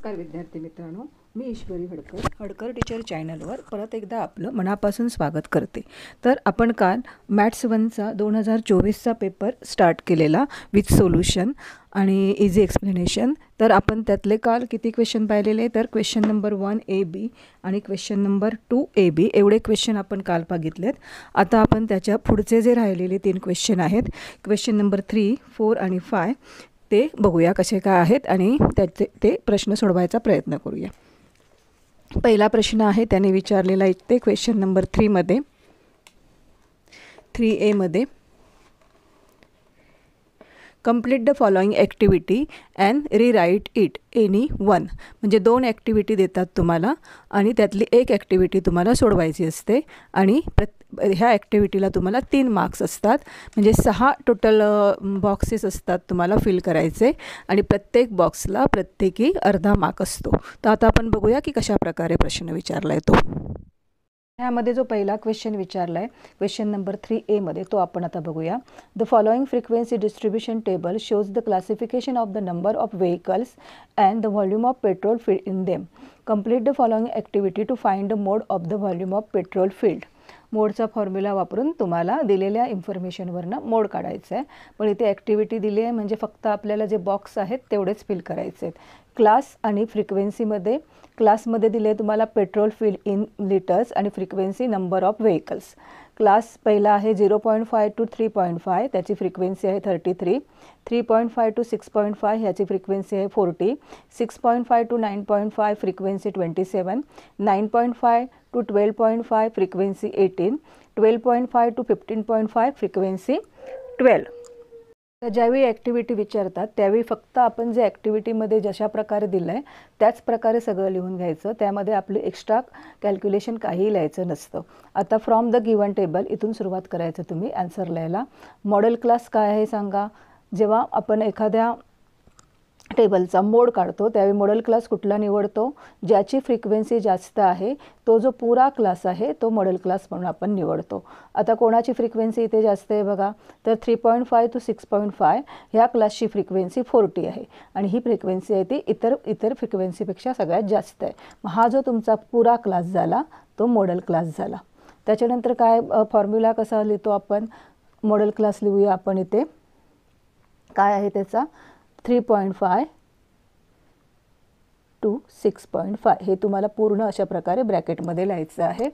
नमस्कार विद्यार्थी मित्रांनो, मी ईश्वरी हडकर टीचर चॅनलवर परत एकदा आपलं मनापासून स्वागत करते। तर आपण काल मॅथ्स 1चा 2024चा पेपर स्टार्ट केलेला विथ सोल्युशन आणि इझी एक्सप्लेनेशन। तर आपण त्यातले काल किती क्वेश्चन पाहिलेले, तर क्वेश्चन नंबर 1 AB आणि क्वेश्चन नंबर 2 AB एवढे क्वेश्चन आपण काल बघितलेत। आता आपण त्याच्या पुढचे जे राहिलेले 3 क्वेश्चन आहेत, क्वेश्चन नंबर 3, 4 आणि 5 ते बघूया कसे काय आहेत आणि त्याचे ते प्रश्न सोडवायचा प्रयत्न करूया। पहिला प्रश्न आहे त्याने विचारलेला इथे क्वेश्चन नंबर 3 मध्ये 3A मध्ये complete the following activity and रीराईट it any one. म्हणजे 2 ॲक्टिव्हिटी देतात तुम्हाला आणि त्यातली एक ॲक्टिव्हिटी तुम्हाला सोडवायची असते आणि ह्या ॲक्टिव्हिटीला तुम्हाला 3 मार्क्स असतात। म्हणजे 6 टोटल बॉक्सेस असतात तुम्हाला फिल करायचे आणि प्रत्येक बॉक्सला प्रत्येकी अर्धा मार्क असतो। तर आता आपण बघूया की कशा प्रकारे प्रश्न विचारला आहे तो। ह्यामध्ये जो पहिला क्वेश्चन विचारला आहे क्वेश्चन नंबर 3A मध्ये तो आपण आता बघूया। The following frequency distribution table shows the classification of the number of vehicles and the volume of petrol filled in them. Complete the following activity to find the mode of the volume of petrol filled. मोडचा formula वापरून तुम्हाला दिलेल्या इन्फॉर्मेशनवरनं मोड काढायचा आहे। पण इथे activity दिली आहे म्हणजे फक्त आपल्याला जे बॉक्स आहेत तेवढेच फिल करायचे आहेत। क्लास आणि फ्रिक्वेन्सीमध्ये क्लासमध्ये दिले तुम्हाला पेट्रोल फील्ड इन लिटर्स आणि frequency number of vehicles. Class पहिला आहे 0.5 to 3.5 त्याची फ्रिक्वेन्सी आहे 33, 3.5 to 6.5 ह्याची फ्रिक्वेन्सी आहे 40, 6.5 to 9.5 frequency 27, 9.5 to 12.5 frequency 18, 12.5 to 15.5 frequency 12। तर ज्यावेळी ॲक्टिव्हिटी विचारतात त्यावेळी फक्त आपण जे ॲक्टिव्हिटीमध्ये जशा प्रकारे दिलं आहे त्याच प्रकारे सगळं लिहून घ्यायचं। त्यामध्ये आपले एक्स्ट्रा कॅल्क्युलेशन काहीही लिहायचं नसतं। आता फ्रॉम द गिवन टेबल इथून सुरुवात करायचं तुम्ही आन्सर लिहायला। मॉडेल क्लास काय आहे सांगा। जेव्हा आपण एखाद्या टेबलचा मोड काढतो त्यावेळी मॉडेल क्लास कुठला निवडतो, ज्याची फ्रिक्वेन्सी जास्त आहे तो जो पुरा क्लास आहे तो मॉडेल क्लास म्हणून आपण निवडतो। आता कोणाची फ्रिक्वेन्सी इथे जास्त आहे बघा, तर 3.5 to 6.5 ह्या क्लासची फ्रिक्वेन्सी 40 आहे आणि ही फ्रिक्वेन्सी आहे ती इतर फ्रिक्वेन्सीपेक्षा सगळ्यात जास्त आहे। मग हा जो तुमचा पुरा क्लास झाला तो मॉडेल क्लास झाला। त्याच्यानंतर काय फॉर्म्युला कसा लिहितो आपण, मॉडेल क्लास लिहूया आपण इथे। काय आहे त्याचा 3.5 to 6.5 हे तुम्हाला पूर्ण अशा प्रकारे ब्रॅकेटमध्ये लिहायचं आहे।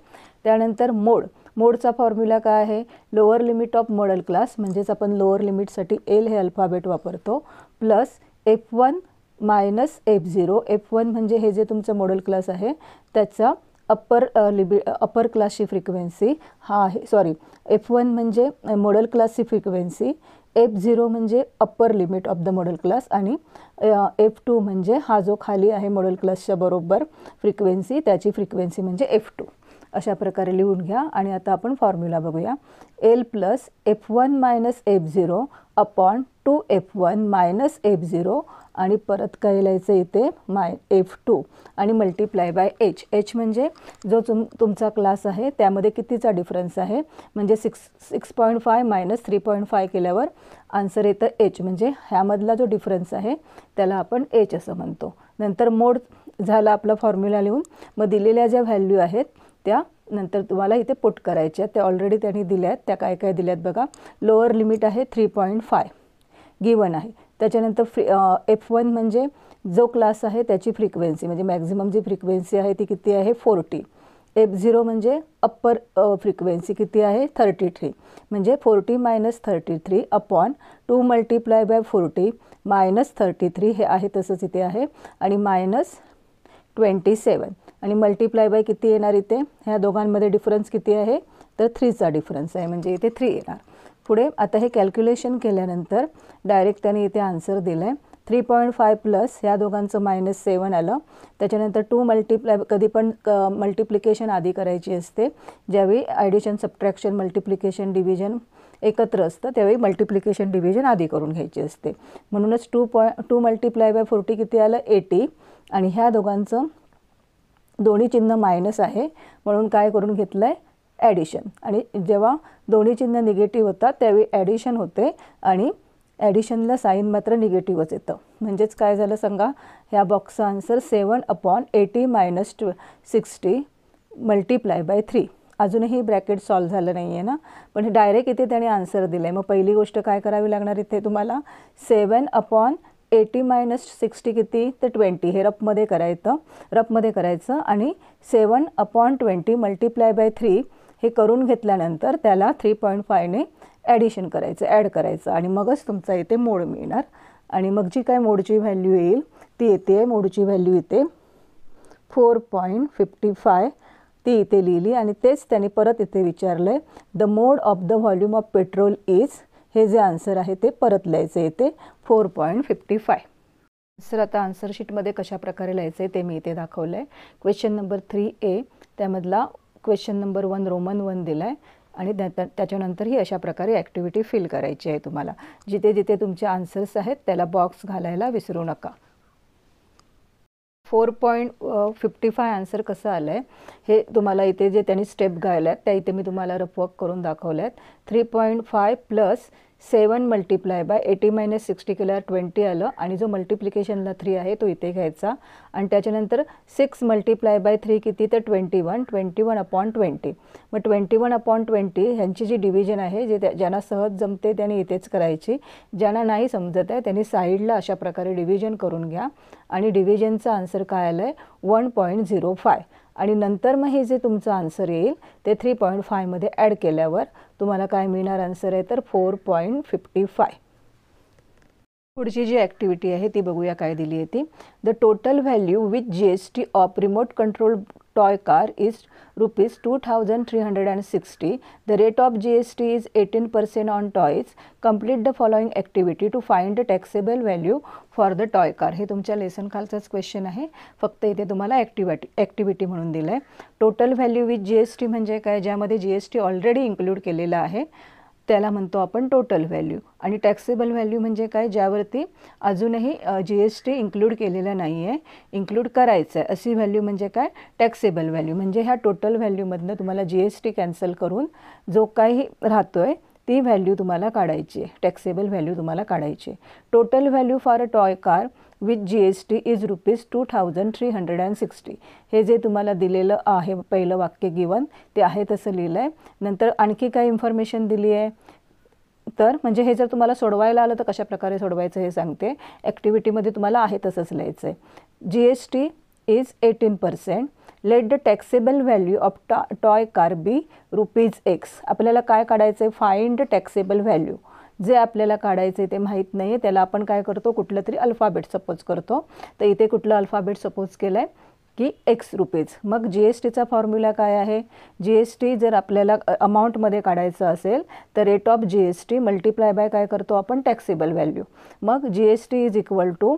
त्यानंतर मोडचा फॉर्म्युला काय आहे, lower limit of model class म्हणजेच आपण लोअर लिमिटसाठी एल हे अल्फाबेट वापरतो plus F1 minus F0। F1 म्हणजे हे जे तुमचं मॉडेल क्लास आहे त्याचा अपर क्लासची फ्रिक्वेन्सी हा आहे, सॉरी F1 म्हणजे मॉडेल क्लासची फ्रिक्वेन्सी, F0 म्हणजे upper limit of the model class आणि F2 म्हणजे हा जो खाली आहे मॉडेल क्लासच्या बरोबर फ्रिक्वेन्सी त्याची फ्रिक्वेन्सी म्हणजे F2। अशा प्रकारे लिहून घ्या आणि आता आपण फॉर्म्युला बघूया। L plus F1 minus F0 upon 2F1 minus F0 आणि परत काय लिहायचं इथे F2 आणि मल्टिप्लाय बाय H म्हणजे जो तुमचा क्लास आहे त्यामध्ये कितीचा डिफरन्स आहे, म्हणजे 6.5 मायनस 3.5 केल्यावर आन्सर येतं H, म्हणजे ह्यामधला जो डिफरन्स आहे त्याला आपण H असं म्हणतो। नंतर मोड झाला आपला फॉर्म्युला लिहून। मग दिलेल्या ज्या व्हॅल्यू आहेत त्या नंतर तुम्हाला इथे पुट करायच्या आहेत, त्या ऑलरेडी त्यांनी दिल्या आहेत। त्या काय काय दिल्यात बघा, लोअर लिमिट आहे 3.5 गिवन आहे। त्याच्यानंतर F1 म्हणजे जो क्लास आहे त्याची फ्रिक्वेन्सी म्हणजे मॅक्झिमम जी फ्रिक्वेन्सी आहे ती किती आहे 40। F0 म्हणजे अप्पर फ्रिक्वेन्सी किती आहे 33, म्हणजे 40 minus 33 upon 2 multiply by 40 minus 33 हे आहे तसंच इथे आहे आणि मायनस 27 आणि मल्टिप्लाय बाय किती येणार इथे, ह्या दोघांमध्ये डिफरन्स किती आहे तर 3चा डिफरन्स आहे म्हणजे इथे 3 येणार। पुढे आता हे कॅल्क्युलेशन केल्यानंतर डायरेक्ट त्याने इथे आन्सर दिलं आहे 3.5 प्लस ह्या दोघांचं -7 आलं। त्याच्यानंतर 2 मल्टिप्लाय, कधी पण मल्टिप्लिकेशन आधी करायची असते, ज्यावेळी ॲडिशन सबट्रॅक्शन मल्टिप्लिकेशन डिव्हिजन एकत्र असतं त्यावेळी मल्टिप्लिकेशन डिव्हिजन आधी करून घ्यायची असते। म्हणूनच 2 मल्टिप्लाय बाय 40 किती आलं 80 आणि ह्या दोघांचं दोन्ही चिन्ह मायनस आहे म्हणून काय करून घेतलं आहे ॲडिशन, आणि जेव्हा दोन्ही चिन्ह निगेटिव्ह होतात त्यावेळी ॲडिशन होते आणि ॲडिशनला साईन मात्र निगेटिव्हच येतं. म्हणजेच काय झालं सांगा, ह्या बॉक्सचा आन्सर 7/80 - 60 मल्टिप्लाय बाय 3. अजूनही ब्रॅकेट सॉल्व्ह झालं नाही आहे ना, पण हे डायरेक्ट इथे त्याने आन्सर दिलं आहे. मग पहिली गोष्ट काय करावी लागणार इथे तुम्हाला, 7/80 - 60 किती, तर 20. हे रफमध्ये करायचं आणि 7/20 मल्टिप्लाय बाय 3 हे करून घेतल्यानंतर त्याला 3.5ने ॲडिशन करायचं, ॲड करायचं आणि मगच तुमचा इथे मोड मिळणार. आणि मग जी काय मोडची व्हॅल्यू येईल ती येते, मोडची व्हॅल्यू येते 4.55. ती इथे लिहिली आणि तेच त्यांनी परत इथे विचारलं आहे, the mode of the volume of petrol is, हे जे आन्सर आहे ते परत लिहायचं येते 4.55. सर आता आन्सर शीटमध्ये कशा प्रकारे लिहायचं आहे ते मी इथे दाखवलं आहे. क्वेश्चन नंबर 3A त्यामधला क्वेश्चन नंबर 1 रोमन 1 दिला आहे आणि त्याच्यानंतर ही अशा प्रकारे ॲक्टिव्हिटी फिल करायची आहे तुम्हाला. जिथे जिथे तुमचे आन्सर्स आहेत त्याला बॉक्स घालायला विसरू नका. 4.55 आन्सर कसं आलं आहे हे तुम्हाला इथे जे त्यांनी स्टेप गायल्या आहेत त्या इथे मी तुम्हाला रफवर्क करून दाखवल्या आहेत. 3.5 + 7 मल्टिप्लाय बाय 80 - 60 केल्यावर 20 आलं आणि जो मल्टिप्लिकेशनला 3 आहे तो इथे घ्यायचा आणि त्याच्यानंतर 6 मल्टिप्लाय बाय 3 किती, तर 21/20. मग 21/20 ह्यांची जी डिव्हिजन आहे जे ज्यांना सहज जमते त्यांनी इथेच करायची, ज्यांना नाही समजत आहे त्यांनी साईडला अशा प्रकारे डिव्हिजन करून घ्या आणि डिव्हिजनचा आन्सर काय आलं आहे 1.05. आणि नंतर मग हे जे तुमचं आन्सर येईल ते 3.5 मध्ये ॲड केल्यावर तुम्हाला काय मिळणार आन्सर आहे तर 4.55. पुढची जी ॲक्टिव्हिटी आहे ती बघूया काय दिली आहे ती. The total value with GST of remote control toy car is ₹2360. The rate of GST is 18% on toys. Complete the following activity to find the taxable value for the toy car. हे तुमच्या lesson खालचाच question आहे, फक्त इथे तुम्हाला activity म्हणून दिलं आहे. Total value with GST म्हणजे काय, ज्यामध्ये GST ऑलरेडी इन्क्लूड केलेला आहे त्याला म्हणतो आपण टोटल व्हॅल्यू. आणि टॅक्सेबल व्हॅल्यू म्हणजे काय, ज्यावरती अजूनही GST इन्क्लूड केलेलं नाही आहे, इन्क्लूड करायचं आहे अशी व्हॅल्यू म्हणजे काय टॅक्सेबल व्हॅल्यू. म्हणजे ह्या टोटल व्हॅल्यूमधनं तुम्हाला GST कॅन्सल करून जो काही राहतो आहे ती व्हॅल्यू तुम्हाला काढायची आहे, टॅक्सेबल व्हॅल्यू तुम्हाला काढायची आहे. Total value for a toy car with GST is ₹2360. हे जे तुम्हाला दिलेलं आहे पहिलं वाक्य गिवन ते आहे तसं लिहिलं आहे. नंतर आणखी काय इन्फॉर्मेशन दिली आहे तर म्हणजे हे जर तुम्हाला सोडवायला आलं तर कशा प्रकारे सोडवायचं हे सांगते. ॲक्टिव्हिटीमध्ये तुम्हाला आहे तसंच लिहायचं आहे. GST is 18%. Let the taxable value of toy car be ₹X. आपल्याला काय काढायचं आहे, फाइंड टॅक्सेबल व्हॅल्यू. जे आपल्याला काढायचं आहे ते माहीत नाही आहे त्याला आपण काय करतो, कुठलं तरी अल्फाबेट सपोज करतो. तर इथे कुठलं अल्फाबेट सपोज केलं आहे की ₹X. मग GSTचा फॉर्म्युला काय आहे, GST जर आपल्याला अमाऊंटमध्ये काढायचं असेल तर rate of GST multiply by काय करतो आपण टॅक्सेबल व्हॅल्यू. मग GST इज इक्वल टू,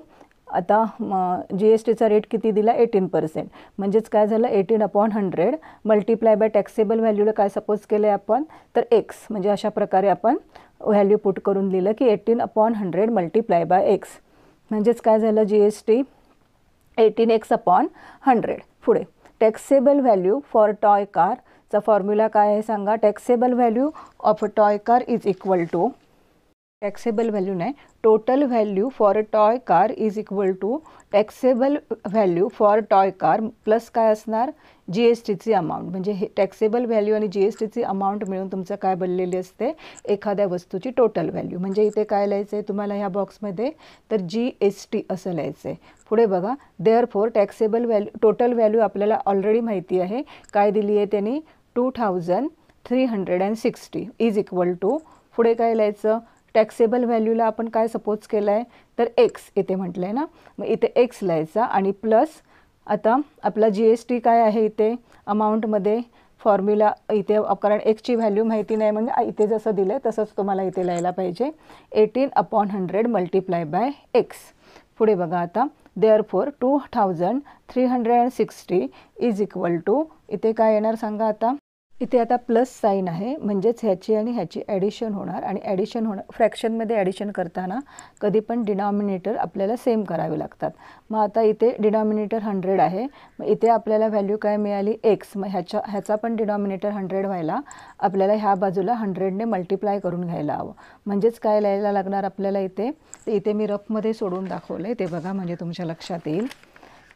आता GSTचा रेट किती दिला 18%. म्हणजेच काय झालं 18/100 मल्टिप्लाय बाय टॅक्सेबल व्हॅल्यूला काय सपोज केलं आहे आपण तर X. म्हणजे अशा प्रकारे आपण व्हॅल्यू पुट करून दिलं की 18/100 मल्टिप्लाय बाय X. म्हणजेच काय झालं GST 18x/100. पुढे टॅक्सेबल व्हॅल्यू फॉर टॉय कारचा फॉर्म्युला काय आहे सांगा. Taxable value of a toy car is equal to, taxable value नाही, total value for a toy car is equal to taxable value for toy car plus काय असणार GSTची amount. म्हणजे हे taxable value आणि GSTची अमाऊंट मिळून तुमचं काय बनलेली असते एखाद्या वस्तूची टोटल व्हॅल्यू. म्हणजे इथे काय लिहायचं आहे तुम्हाला ह्या बॉक्समध्ये तर GST असं लिहायचं आहे. पुढे बघा, therefore taxable value total value आपल्याला ऑलरेडी माहिती आहे काय दिली आहे त्यांनी 2360 इज इक्वल टू, पुढे काय लिहायचं टॅक्सेबल व्हॅल्यूला आपण काय सपोज केलं आहे तर X इथे म्हटलं आहे ना, मग इथे X लिहायचा आणि प्लस आता आपला GST काय आहे इथे अमाऊंटमध्ये फॉर्म्युला इथे, कारण Xची व्हॅल्यू माहिती नाही म्हणजे इथे जसं दिलं आहे तसंच तुम्हाला इथे लिहायला पाहिजे 18/100 मल्टिप्लाय बाय X. पुढे बघा आता देअरफॉर 2360 इज इक्वल टू, इथे काय येणार सांगा आता इथे आता प्लस साइन आहे, म्हणजेच ह्याची आणि ह्याची ॲडिशन होणार आणि ॲडिशन होणार फ्रॅक्शनमध्ये ॲडिशन करताना कधी पण डिनॉमिनेटर आपल्याला सेम करावे लागतात. मग आता इथे डिनॉमिनेटर 100 आहे, मग इथे आपल्याला व्हॅल्यू काय मिळाली x. मग ह्याचा पण डिनॉमिनेटर 100 व्हायला आपल्याला ह्या बाजूला 100ने मल्टिप्लाय करून घ्यायला हवं. म्हणजेच काय लिहायला लागणार आपल्याला इथे मी रफमध्ये सोडून दाखवले ते बघा, म्हणजे तुमच्या लक्षात येईल.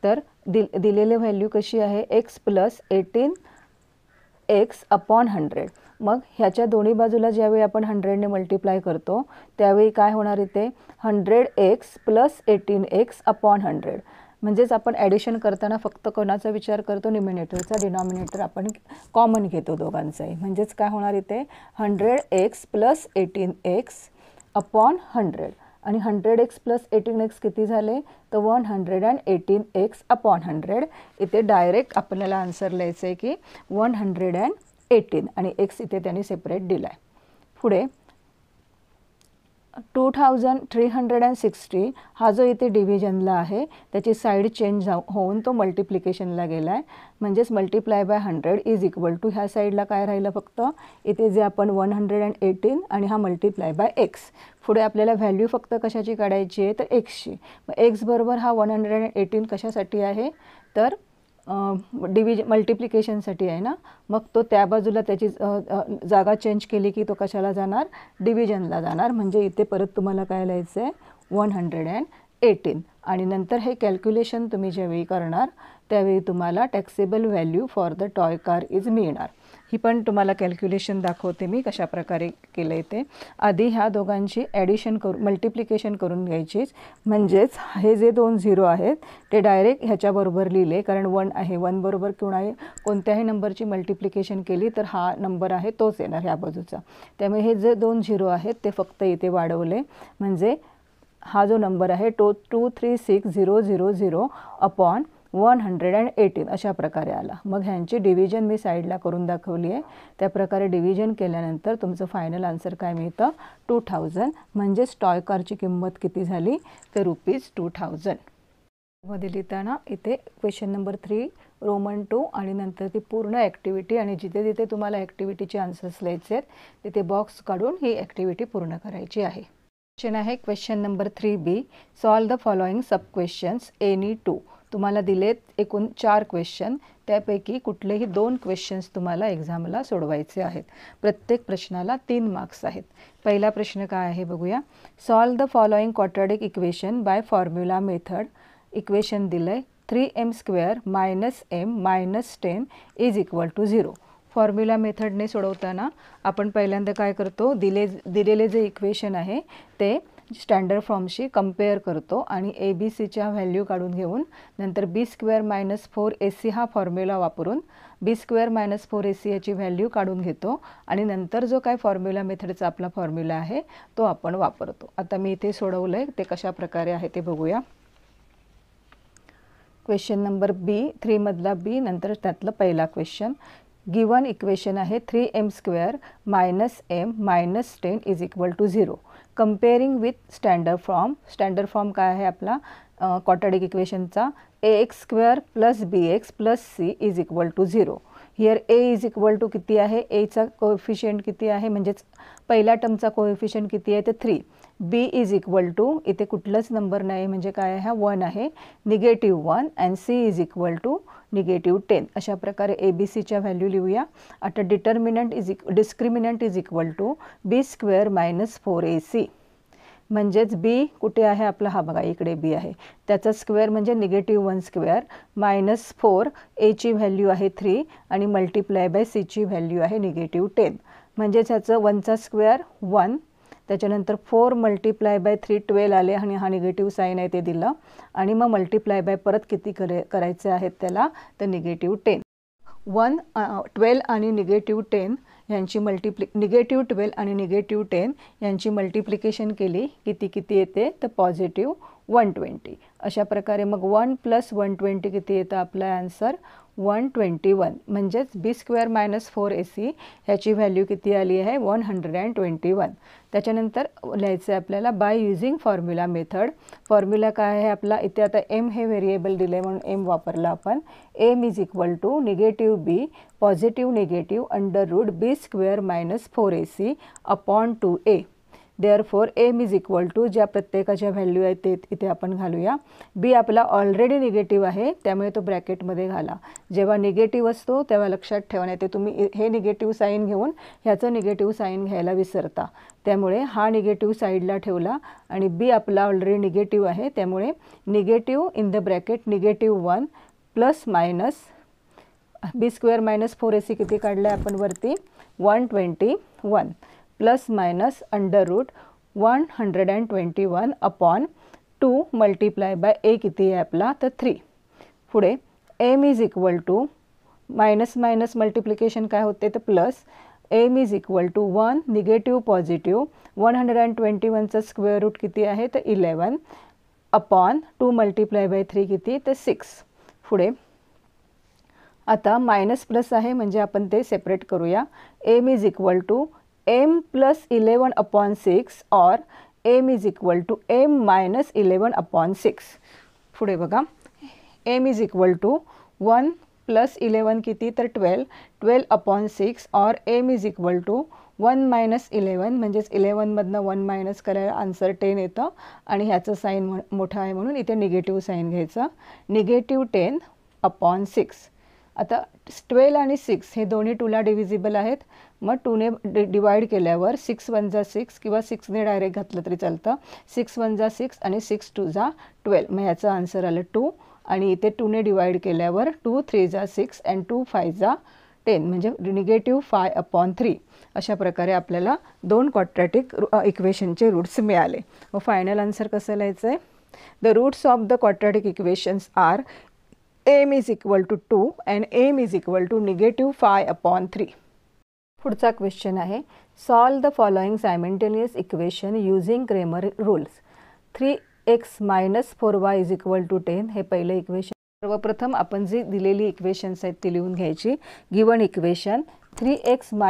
तर दिलेले व्हॅल्यू कशी आहे x + 18x अपॉन 100. मग ह्याच्या दोन्ही बाजूला ज्यावेळी आपण 100ने मल्टिप्लाय करतो त्यावेळी काय होणार इथे 100x + 18x अपॉन 100. म्हणजेच आपण ॲडिशन करताना फक्त कोणाचा विचार करतो, न्यूमिनेटरचा. डिनॉमिनेटर आपण कॉमन घेतो दोघांचाही. म्हणजेच काय होणार इथे 100x + 18x अपॉन 100 आणि 100x + 18x किती झाले तर 118x अपॉन 100. इथे डायरेक्ट आपल्याला आन्सर लिहायचं आहे की 118 आणि x इथे त्यांनी सेपरेट दिला आहे. पुढे 2360 हा जो इथे डिव्हिजनला आहे त्याची साईड चेंज होऊन तो मल्टिप्लिकेशनला गेला आहे. म्हणजेच multiply by 100 is equal to ह्या साईडला काय राहिलं फक्त इथे जे आपण 118 आणि हा मल्टिप्लाय बाय x. पुढे आपल्याला व्हॅल्यू फक्त कशाची काढायची आहे तर xची. मग x बरोबर हा 118 कशासाठी आहे तर मल्टिप्लिकेशनसाठी आहे ना. मग तो त्या बाजूला त्याची जागा चेंज केली की तो कशाला जाणार डिव्हिजनला जाणार. म्हणजे इथे परत तुम्हाला काय लिहायचं आहे 118 आणि नंतर हे कॅल्क्युलेशन तुम्ही ज्यावेळी करणार त्यावेळी तुम्हाला taxable value for the toy car is मिळणार. ही पण तुम्हाला कॅल्क्युलेशन दाखवते मी कशा प्रकारे केलं आहे ते. आधी ह्या दोघांची ॲडिशन मल्टिप्लिकेशन करून घ्यायचीच. म्हणजेच हे जे 2 0 आहेत ते डायरेक्ट ह्याच्याबरोबर लिहिले, कारण 1 आहे. 1 बरोबर कोणत्याही नंबरची मल्टिप्लिकेशन केली तर हा नंबर आहे तोच येणार ह्या बाजूचा. त्यामुळे हे जे 2 0 आहेत ते फक्त इथे वाढवले. म्हणजे हा जो नंबर आहे तो 236000 अपॉन 118 अशा प्रकारे आला. मग ह्यांची डिव्हिजन मी साईडला करून दाखवली आहे. त्या प्रकारे डिव्हिजन केल्यानंतर तुमचं फायनल आन्सर काय मिळतं 2000. म्हणजेच टॉय कारची किंमत किती झाली तर ₹2000. मध्ये लिहिताना इथे क्वेश्चन नंबर 3 रोमन 2 आणि नंतर ती पूर्ण ॲक्टिव्हिटी आणि जिथे जिथे तुम्हाला ॲक्टिव्हिटीचे आन्सर्स लिहायचे आहेत तिथे बॉक्स काढून ही ॲक्टिव्हिटी पूर्ण करायची आहे. क्वेश्चन आहे question number 3B. Solve the following sub questions any 2. तुम्हाला दिलेत एकूण 4 क्वेश्चन. त्यापैकी कुठलेही 2 क्वेश्चन्स तुम्हाला एक्झामला सोडवायचे आहेत. प्रत्येक प्रश्नाला 3 मार्क्स आहेत. पहिला प्रश्न काय आहे बघूया. Solve the following quadratic equation by formula method. Equation दिलंय 3m² - m - 10 is equal to 0. Formula मेथडने सोडवताना आपण पहिल्यांदा काय करतो दिलेले जे इक्वेशन आहे ते स्टँडर्ड फॉर्मशी कंपेअर करतो आणि ABCच्या व्हॅल्यू काढून घेऊन नंतर b² - 4ac हा फॉर्म्युला वापरून b² - 4ac याची व्हॅल्यू काढून घेतो आणि नंतर जो काय फॉर्म्युला मेथडचा आपला फॉर्म्युला आहे तो आपण वापरतो. आता मी इथे सोडवलं आहे ते कशा प्रकारे आहे ते बघूया. क्वेश्चन नंबर B 3 मधला B नंतर त्यातलं पहिला क्वेश्चन. गिवन इक्वेशन आहे 3m² - m - 10 is equal to 0. Comparing with standard form. Standard form काय आहे आपला क्वाड्रॅटिक इक्वेशनचा ax² + bx + c is equal to 0. Here a is equal to किती आहे एचा कोएफिशियंट किती आहे म्हणजेच पहिल्या टर्मचा कोएफिशियंट किती आहे ते 3. b इज इक्वल टू इथे कुठलाच नंबर नाही म्हणजे काय आहे हा 1 आहे -1 and c is equal to -10. अशा प्रकारे ABCच्या व्हॅल्यू लिहूया. आता discriminant is equal to b² - 4ac. म्हणजेच b कुठे आहे आपला हा बघा इकडे b आहे त्याचा स्क्वेअर म्हणजे -1² - 4 a ची व्हॅल्यू आहे 3 आणि मल्टिप्लाय बाय c ची व्हॅल्यू आहे -10. म्हणजेच ह्याचं 1चा स्क्वेअर 1 त्याच्यानंतर 4 मल्टिप्लाय बाय 3 12 आले आणि हा निगेटिव्ह साईन आहे ते दिलं आणि मग मल्टिप्लाय बाय परत किती करायचे आहेत त्याला तर -10. 12 आणि -10 यांची -12 आणि -10 यांची मल्टिप्लिकेशन केली किती येते तर +1 120. अशा प्रकारे मग 1 + 120 किती येतं आपला आन्सर 121. म्हणजेच b² - 4ac ह्याची व्हॅल्यू किती आली आहे 121. त्याच्यानंतर लिहायचं आहे आपल्याला by using formula method. Formula काय आहे आपला, इथे आता m हे व्हेरिएबल दिले म्हणून m वापरला आपण. m = -b positive negative √b² - 4ac upon 2a. Therefore m = ज्या प्रत्येकाच्या व्हॅल्यू आहेत ते इथे आपण घालूया. b आपला ऑलरेडी निगेटिव्ह आहे त्यामुळे तो ब्रॅकेटमध्ये घाला. जेव्हा निगेटिव्ह असतो तेव्हा लक्षात ठेवा, नाही ते तुम्ही हे निगेटिव्ह साईन घेऊन ह्याचं निगेटिव्ह साईन घ्यायला विसरता. त्यामुळे हा निगेटिव्ह साईडला ठेवला आणि b आपला ऑलरेडी निगेटिव्ह आहे त्यामुळे negative in the bracket -1 ± b² - 4ac किती काढलं आहे आपण वरती 121 ± √121 अपॉन 2 × a किती आहे आपला तर 3. पुढे m = मायनस मल्टिप्लिकेशन काय होते तर प्लस. m = 1 निगेटिव्ह पॉझिटिव्ह 121चा स्क्वेअर रूट किती आहे तर 11 अपॉन 2 × 3 किती तर 6. पुढे आता मायनस प्लस आहे म्हणजे आपण ते सेपरेट करूया. m = m + 11 अपॉन 6 और m = m - 11 अपॉन 6. पुढे बघा m = 1 + 11 किती तर 12 अपॉन 6 और m = 1 - 11 म्हणजेच 11 मधनं 1 मायनस करायला आन्सर 10 येतं आणि ह्याचं साईन मोठा आहे म्हणून इथे निगेटिव्ह साईन घ्यायचं. -10 अपॉन 6. आता 12 आणि 6 हे दोन्ही 2ला डिव्हिजिबल आहेत. मग 2ने डिवाइड केल्यावर 6 × 1 = 6 किंवा 6ने डायरेक्ट घातलं तरी चालतं. 6 × 1 = 6 आणि 6 × 2 = 12. मग ह्याचं आन्सर आलं 2 आणि इथे 2ने डिवाइड केल्यावर 2 × 3 = 6 आणि 2 × 5 = 10 म्हणजे -5 अपॉन 3. अशा प्रकारे आपल्याला 2 क्वाड्रॅटिक इक्वेशनचे रूट्स मिळाले. मग फायनल आन्सर कसं लिहायचं आहे, the roots of the quadratic equations are m = 2 and m = -5 upon 3. पुढचा क्वेश्चन आहे solve the following simultaneous equation using Cramer rules. 3x - 4y = 10 हे पहिलं इक्वेशन. सर्वप्रथम आपण जी दिलेली इक्वेशन्स आहेत ती लिहून घ्यायची. Given equation 3x -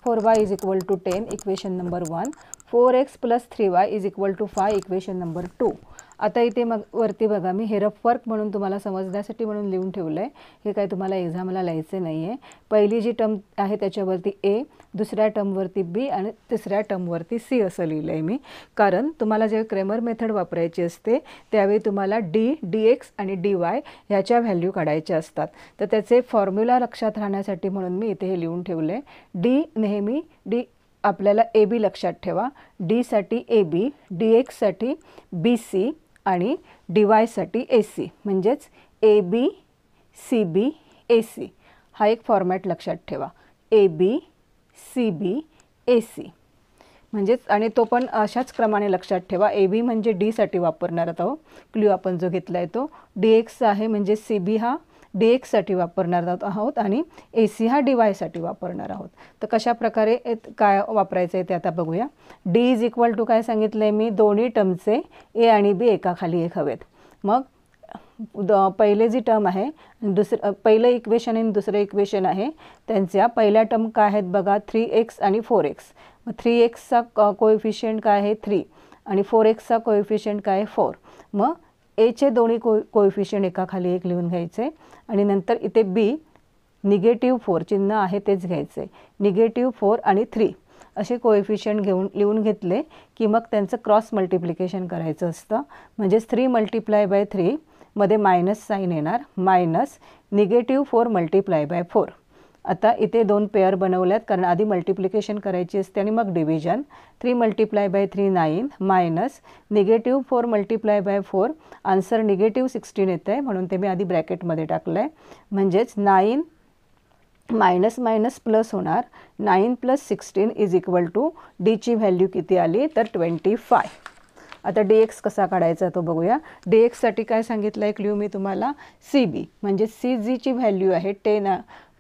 4y = 10 equation number 1. 4x + 3y = 5 equation number 2. आता इथे मग वरती बघा मी हे रफ वर्क म्हणून तुम्हाला समजण्यासाठी म्हणून लिहून ठेवलं आहे. हे काय तुम्हाला एक्झामला लिहायचे नाही आहे. पहिली जी टर्म आहे त्याच्यावरती a, दुसऱ्या टर्मवरती b आणि तिसऱ्या टर्मवरती c असं लिहिलं आहे मी. कारण तुम्हाला जेव्हा क्रेमर मेथड वापरायची असते त्यावेळी तुम्हाला d, dx आणि dy ह्याच्या व्हॅल्यू काढायच्या असतात. तर त्याचे फॉर्म्युला लक्षात राहण्यासाठी म्हणून मी इथे हे लिहून ठेवलं आहे. d नेहमी d आपल्याला ab लक्षात ठेवा. d साठी ab, dx साठी bc आणि dy साठी ac म्हणजेच ab cb ac हा एक फॉर्मॅट लक्षात ठेवा. ab cb ac म्हणजेच आणि तो पण अशाच क्रमाने लक्षात ठेवा. ab म्हणजे d साठी वापरणार आहोत क्ल्यू आपण जो घेतला आहे तो. dx आहे म्हणजे cb हा dx साठी वापरणार आहोत आणि ac हा dy साठी वापरणार आहोत. तर कशा प्रकारे काय वापरायचं आहे ते आता बघूया. d = काय सांगितलं आहे मी, दोन्ही टर्मचे a आणि b एकाखाली एक हवेत. मग पहिले जी टर्म आहे पहिलं इक्वेशन आणि दुसरं इक्वेशन आहे त्यांच्या पहिल्या टर्म काय आहेत बघा 3x आणि 4x. मग 3xचा कोएफिशियंट काय आहे 3 आणि 4xचा कोएफिशियंट काय आहे 4. मग एचे दोन्ही कोएफिशियंट एकाखाली एक लिहून घ्यायचे आणि नंतर इथे b -4 चिन्ह आहे तेच घ्यायचे. -4 आणि 3 असे कोएफिशियंट लिहून घेतले की मग त्यांचं क्रॉस मल्टिप्लिकेशन करायचं असतं. म्हणजेच 3 × 3 मध्ये मायनस साईन येणार -4 × 4. आता इथे 2 पेअर बनवल्यात कारण आधी मल्टिप्लिकेशन करायची असते आणि मग डिव्हिजन. 3 × 3 9 -4 × 4 आन्सर -16 येत आहे म्हणून ते मी आधी ब्रॅकेटमध्ये टाकलं आहे. म्हणजेच 9 मायनस मायनस प्लस होणार. 9 + 16 = d ची व्हॅल्यू किती आली तर 25. आता dx कसा काढायचा तो बघूया. dx साठी काय सांगितलं आहे क्ल्यू मी तुम्हाला cb म्हणजे cg ची व्हॅल्यू आहे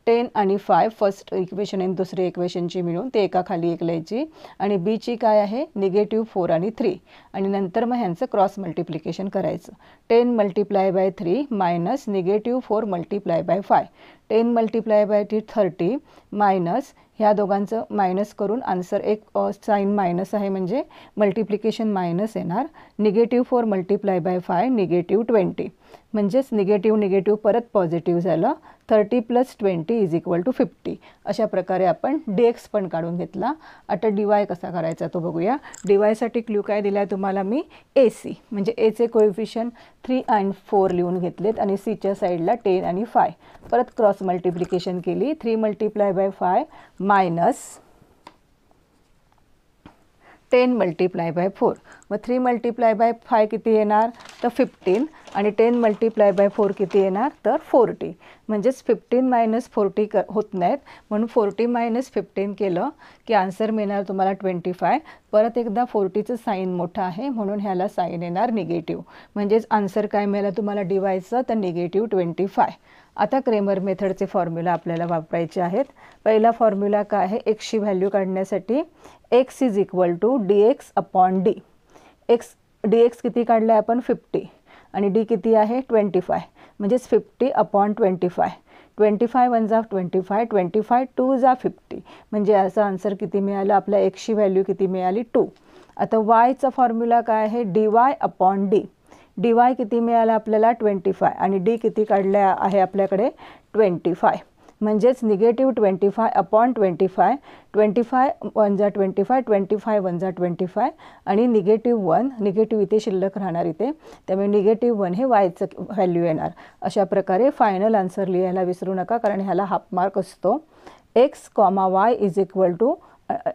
10 आणि 5 फर्स्ट इक्वेशन आणि दुसरी इक्वेशनची मिळून ते एका खाली एक लिहायची आणि बीची काय आहे -4 आणि 3 आणि नंतर मग ह्यांचं क्रॉस मल्टिप्लिकेशन करायचं. 10 × 3 मायनस -4 × 5 10 × 30 मायनस ह्या दोघांचं मायनस करून आन्सर एक साईन मायनस आहे म्हणजे मल्टिप्लिकेशन मायनस येणार. -4 × 5 -20 म्हणजेच निगेटिव्ह परत पॉझिटिव्ह झालं. 30 + 20 = 50. अशा प्रकारे आपण dx पण काढून घेतला. आता dy कसा करायचा तो बघूया. dy साठी क्ल्यू काय दिला आहे तुम्हाला मी AC म्हणजे a चे कोएफिशियंट 3 आणि 4 लिहून घेतलेत आणि c च्या साईडला 10 आणि 5 परत क्रॉस मल्टिप्लिकेशन केली. 3 × 5 मायनस 10 × 4 मग 3 × 5 किती येणार तर 15 आणि 10 × 4 किती येणार तर 40 म्हणजेच 15 - 40 होत नाहीत म्हणून 40 - 15 केलं की आन्सर मिळणार तुम्हाला 25. परत एकदा 40चं साईन मोठं आहे म्हणून ह्याला साईन येणार निगेटिव्ह म्हणजेच आन्सर काय मिळालं तुम्हाला डीवायचं तर -25. आता क्रेमर मेथडचे फॉर्म्युला आपल्याला वापरायचे आहेत. पहिला फॉर्म्युला काय आहे x ची व्हॅल्यू काढण्यासाठी x = dx/d. dx किती काढलं आहे आपण 50 आणि d किती आहे 25 म्हणजेच 50/25 25 × 1 = 25 25 × 2 = 50 म्हणजे याचा आन्सर किती मिळालं आपल्या x ची व्हॅल्यू किती मिळाली 2. आता y चा फॉर्म्युला काय आहे dy/d. dy किती मिळाला आपल्याला 25 आणि d किती काढले आहे आपल्याकडे 25 म्हणजेच -25/25 25 1 = 25 25 1 = 25 आणि -1 निगेटिव्ह इथे शिल्लक राहणार इथे त्यामुळे -1 हे yचं व्हॅल्यू येणार. अशा प्रकारे फायनल आन्सर लिहायला विसरू नका कारण ह्याला हाफ मार्क असतो. x, y =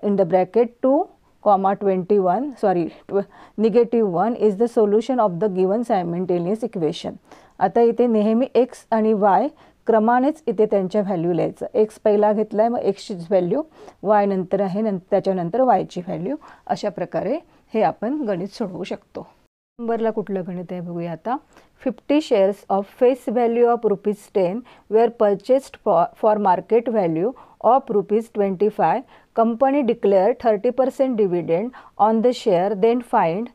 in the bracket 2, -21 -1 is the solution of the given simultaneous equation. आता इथे नेहमी x आणि y क्रमानेच इथे त्यांच्या व्हॅल्यू लिहायचं. x पहिला घेतलाय मग x ची व्हॅल्यू y नंतर आहे त्याच्यानंतर y ची व्हॅल्यू. अशा प्रकारे हे आपण गणित सोडवू शकतो. नंबरला कुठलं गणित आहे बघूया आता. 50 shares of face value of ₹10 were purchased for market value of ₹25. Company declared 30% dividend on the share. Then find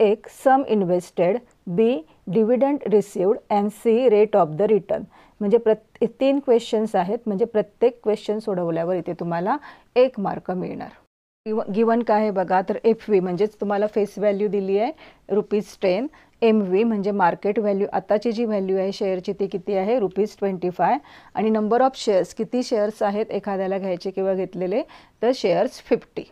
a sum invested, b dividend received and c rate of the return. म्हणजे 3 questions आहेत म्हणजे प्रत्येक question सोडवल्यावर इथे तुम्हाला 1 mark मिळणार. Given काय आहे बघा तर FV म्हणजेच तुम्हाला फेस व्हॅल्यू दिली आहे ₹10. MV म्हणजे मार्केट व्हॅल्यू आताची जी व्हॅल्यू आहे शेअरची ती किती आहे ₹25 आणि नंबर ऑफ शेअर्स किती शेअर्स आहेत एखाद्याला घ्यायचे किंवा घेतलेले तर शेअर्स 50.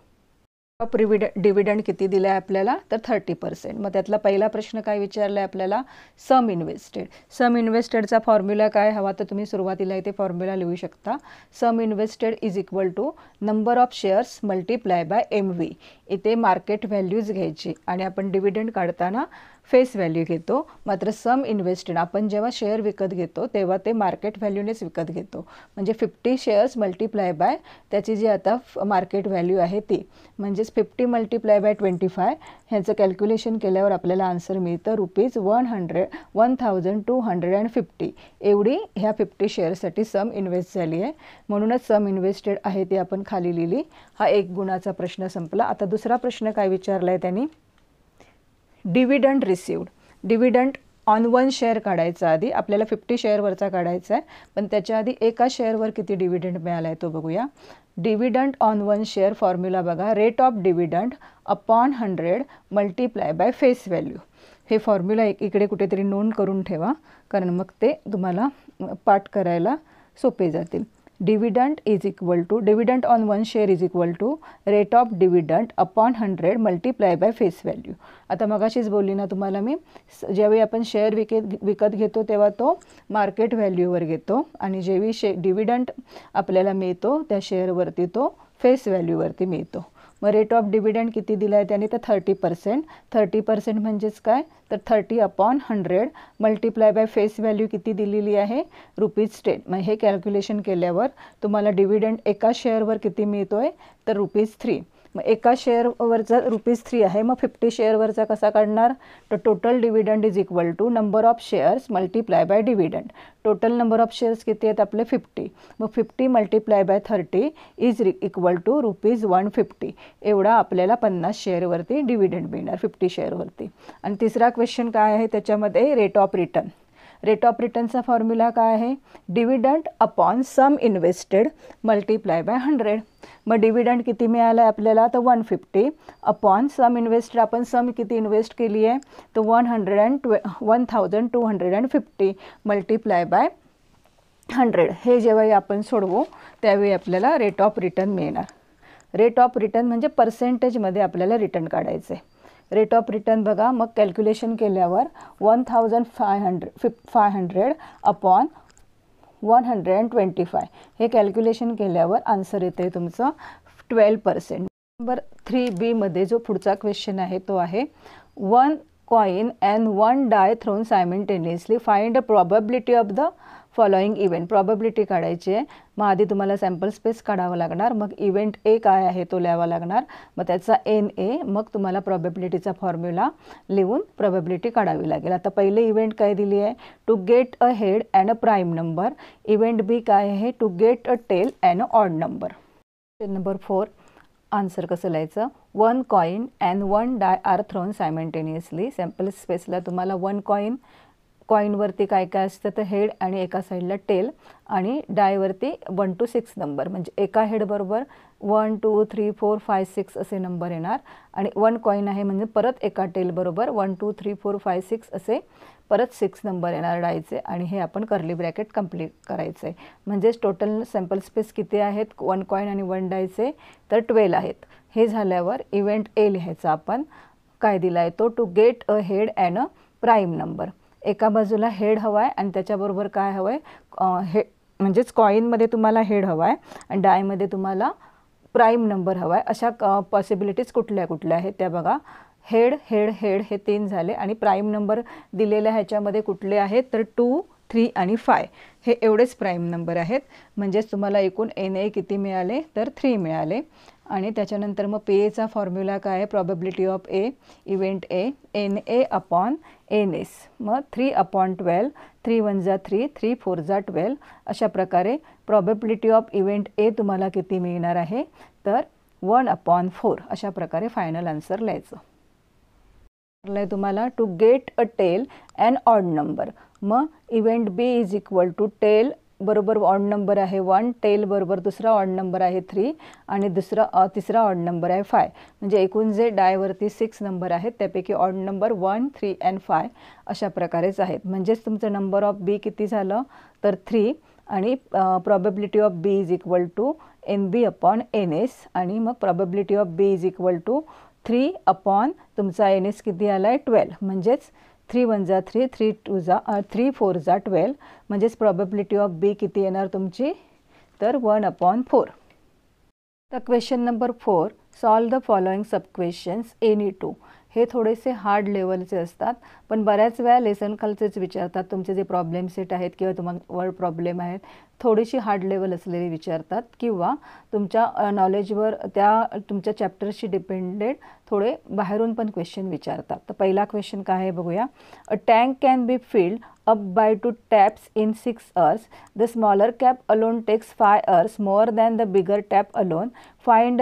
ऑफ डिव्हिडंड किती दिला आहे आपल्याला तर 30%. मग त्यातला पहिला प्रश्न काय विचारला आहे आपल्याला सम इन्व्हेस्टेड. सम इन्व्हेस्टेडचा फॉर्म्युला काय हवा तर तुम्ही सुरुवातीला इथे फॉर्म्युला लिहू शकता. Sum invested = number of shares × MV. इथे मार्केट व्हॅल्यूज घ्यायची आणि आपण डिव्हिडंड काढताना फेस व्हॅल्यू घेतो. मात्र सम इन्व्हेस्टेड आपण जेव्हा शेअर विकत घेतो तेव्हा ते मार्केट व्हॅल्यूनेच विकत घेतो म्हणजे 50 शेअर्स × त्याची जी आता मार्केट व्हॅल्यू आहे ती म्हणजेच 50 × 25 ह्याचं कॅल्क्युलेशन केल्यावर आपल्याला आन्सर मिळतं ₹1250 एवढी ह्या 50 शेअर्ससाठी सम इन्व्हेस्ट झाली आहे म्हणूनच सम इन्व्हेस्टेड आहे ती आपण खाली लिहिली. हा 1 गुणाचा प्रश्न संपला. आता दुसरा प्रश्न काय विचारला आहे त्यांनी dividend received. Dividend on 1 share काढायचा आधी आपल्याला 50 शेअरवरचा काढायचा आहे पण त्याच्या आधी एका शेअरवर किती डिव्हिडंड मिळाला आहे तो बघूया. डिव्हिडंड ऑन 1 शेअर फॉर्म्युला बघा rate of dividend upon 100 × face value. हे फॉर्म्युला इकडे कुठेतरी नोंद करून ठेवा कारण मग ते तुम्हाला पाठ करायला सोपे जातील. Dividend dividend on 1 share rate of dividend upon 100 × face value. आता मगाशीच बोलली ना तुम्हाला मी ज्यावेळी आपण शेअर विकत घेतो तेव्हा तो मार्केट व्हॅल्यूवर घेतो आणि जेव्हा डिव्हिडंड आपल्याला मिळतो त्या शेअरवरती तो फेस व्हॅल्यूवरती मिळतो. मग रेट ऑफ डिव्हिडंड किती दिला आहे त्याने तर 30%. 30% म्हणजेच काय तर 30/100 × फेस व्हॅल्यू किती दिलेली आहे ₹10. मग हे कॅल्क्युलेशन केल्यावर तुम्हाला डिव्हिडंड एका शेअरवर किती मिळतो आहे तर ₹3. मग एका शेअरवरचा ₹3 आहे, मग 50 शेअरवरचा कसा काढणार? तर total dividend is equal to number of shares multiply by dividend. Total number of shares किती आहेत आपले? 50. मग 50 multiply by 30 is equal to ₹150. एवढा आपल्याला 50 शेअरवरती डिव्हिडंड मिळणार 50 शेअरवरती. आणि तिसरा क्वेश्चन काय आहे त्याच्यामध्ये? Rate of return. Rate of रिटर्नचा फॉर्म्युला काय आहे? Dividend upon sum invested multiply by 100. मग डिव्हिडंड किती मिळालं आहे आपल्याला? तर 150 अपॉन सम इन्व्हेस्टेड. आपण सम किती इन्व्हेस्ट केली आहे? तर 1250 मल्टिप्लाय बाय 100. हे जेव्हाही आपण सोडवू त्यावेळी आपल्याला रेट ऑफ रिटर्न मिळणार. रेट ऑफ रिटर्न म्हणजे पर्सेंटेजमध्ये आपल्याला रिटर्न काढायचं आहे. रेट ऑफ रिटर्न बघा, मग कॅल्क्युलेशन केल्यावर 1500 अपॉन 125 हे कॅल्क्युलेशन केल्यावर आन्सर येते तुमचं 12%. नंबर 3B मध्ये जो पुढचा क्वेश्चन आहे तो आहे 1 coin and 1 die thrown simultaneously, find a probability of the following event. Probability काढायची आहे. मग आधी तुम्हाला सॅम्पल स्पेस काढावं लागणार, मग इव्हेंट ए काय आहे तो लिहावा लागणार, मग त्याचा NA, मग तुम्हाला प्रॉबॅबिलिटीचा फॉर्म्युला लिहून प्रॉबॅबिलिटी काढावी लागेल. आता पहिले इव्हेंट काय दिली आहे? To get a head and a prime number. Event B काय आहे? To get a tail and a odd number. Number 4 answer कसं लिहायचं? 1 coin and 1 die are thrown simultaneously. Sample स्पेसला तुम्हाला 1 कॉईनवरती काय काय असतं? तर हेड आणि एका साईडला टेल, आणि डायवरती 1 to 6 नंबर, म्हणजे एका हेडबरोबर 1 2 3 4 5 6 असे नंबर येणार, आणि 1 कॉईन आहे म्हणजे परत एका टेलबरोबर 1 2 3 4 5 6 असे परत 6 नंबर येणार डायचे, आणि हे आपण कर्ली ब्रॅकेट कंप्लीट करायचं आहे. म्हणजेच टोटल सॅम्पल स्पेस किती आहेत 1 कॉईन आणि 1 डायचे? तर 12 आहेत. हे झाल्यावर इव्हेंट ए लिहायचा आपण. काय दिला आहे तो? To get a head and a prime number. एका बाजूला हेड हवा आहे आणि त्याच्याबरोबर काय हवं आहे? म्हणजेच कॉईनमध्ये तुम्हाला हेड हवा आहे आणि डायमध्ये तुम्हाला प्राईम नंबर हवा आहे. अशा पॉसिबिलिटीज कुठल्या कुठल्या आहेत त्या बघा. हेड हेड हेड हे 3 झाले, आणि प्राईम नंबर दिलेल्या ह्याच्यामध्ये कुठले आहेत? तर 2 3 आणि 5 हे एवढेच प्राईम नंबर आहेत. म्हणजेच तुम्हाला एकूण NA किती मिळाले? तर 3 मिळाले. आणि त्याच्यानंतर मग PA चा फॉर्म्युला काय आहे? Probability of A, event A, NA upon NS. मग 3/12, 3 1 जा 3, 3 4 जा 12. अशा प्रकारे प्रॉबॅबिलिटी ऑफ इव्हेंट ए तुम्हाला किती मिळणार आहे? तर 1/4. अशा प्रकारे फायनल आन्सर लिहायचं. तुम्हाला to get a tail and odd number. मग event B is equal to tail बरोबर ऑड नंबर आहे 1, टेल बरोबर दुसरा ऑड नंबर आहे 3, आणि तिसरा ऑड नंबर आहे 5. म्हणजे एकूण जे डायवरती 6 नंबर आहेत त्यापैकी ऑड नंबर 1 3 and 5 अशा प्रकारेच आहेत. म्हणजेच तुमचं नंबर ऑफ बी किती झालं? तर 3, आणि probability of B is equal to NB upon NS, आणि मग probability of B is equal to 3 upon तुमचा NS किती आला आहे? 12. म्हणजेच 3 1 जा 3, 3 2 जा 3 4 जा 12. म्हणजेच प्रॉबॅबिलिटी ऑफ बी किती येणार तुमची? तर 1/4. तर question number 4, solve the following sub questions any 2. हे थोडेसे हार्ड लेवलचे असतात, पण बऱ्याच वेळा लेसन खालचेच विचारतात. तुमचे जे प्रॉब्लेम सेट आहेत किंवा तुम्हाला वर्ड प्रॉब्लेम आहेत थोडीशी हार्ड लेवल असलेली विचारतात, किंवा तुमच्या नॉलेजवर त्या तुमच्या चॅप्टर्सशी डिपेंडेड थोडे बाहेरून पण क्वेश्चन विचारतात. तर पहिला क्वेश्चन काय आहे बघूया. A tank can be filled up by 2 taps in 6 hours. The smaller cap alone takes 5 hours more than the bigger tap alone. Find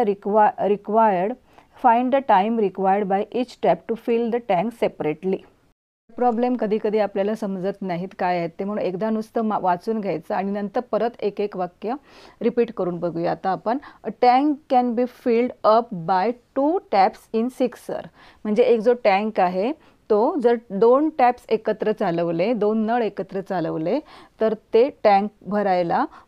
the time required by each tap to fill the tank separately. Problem कधी कधी आपल्याला समजत नाहीत काय आहेत ते, म्हणून एकदा नुसतं वाचून घ्यायचं आणि नंतर परत एक एक वाक्य रिपीट करून बघूया. आता आपण tank can be filled up by 2 taps in 6 hours. म्हणजे एक जो टँक आहे तो जर 2 टॅप्स एकत्र चालवले, 2 नळ एकत्र चालवले, तर ते टँक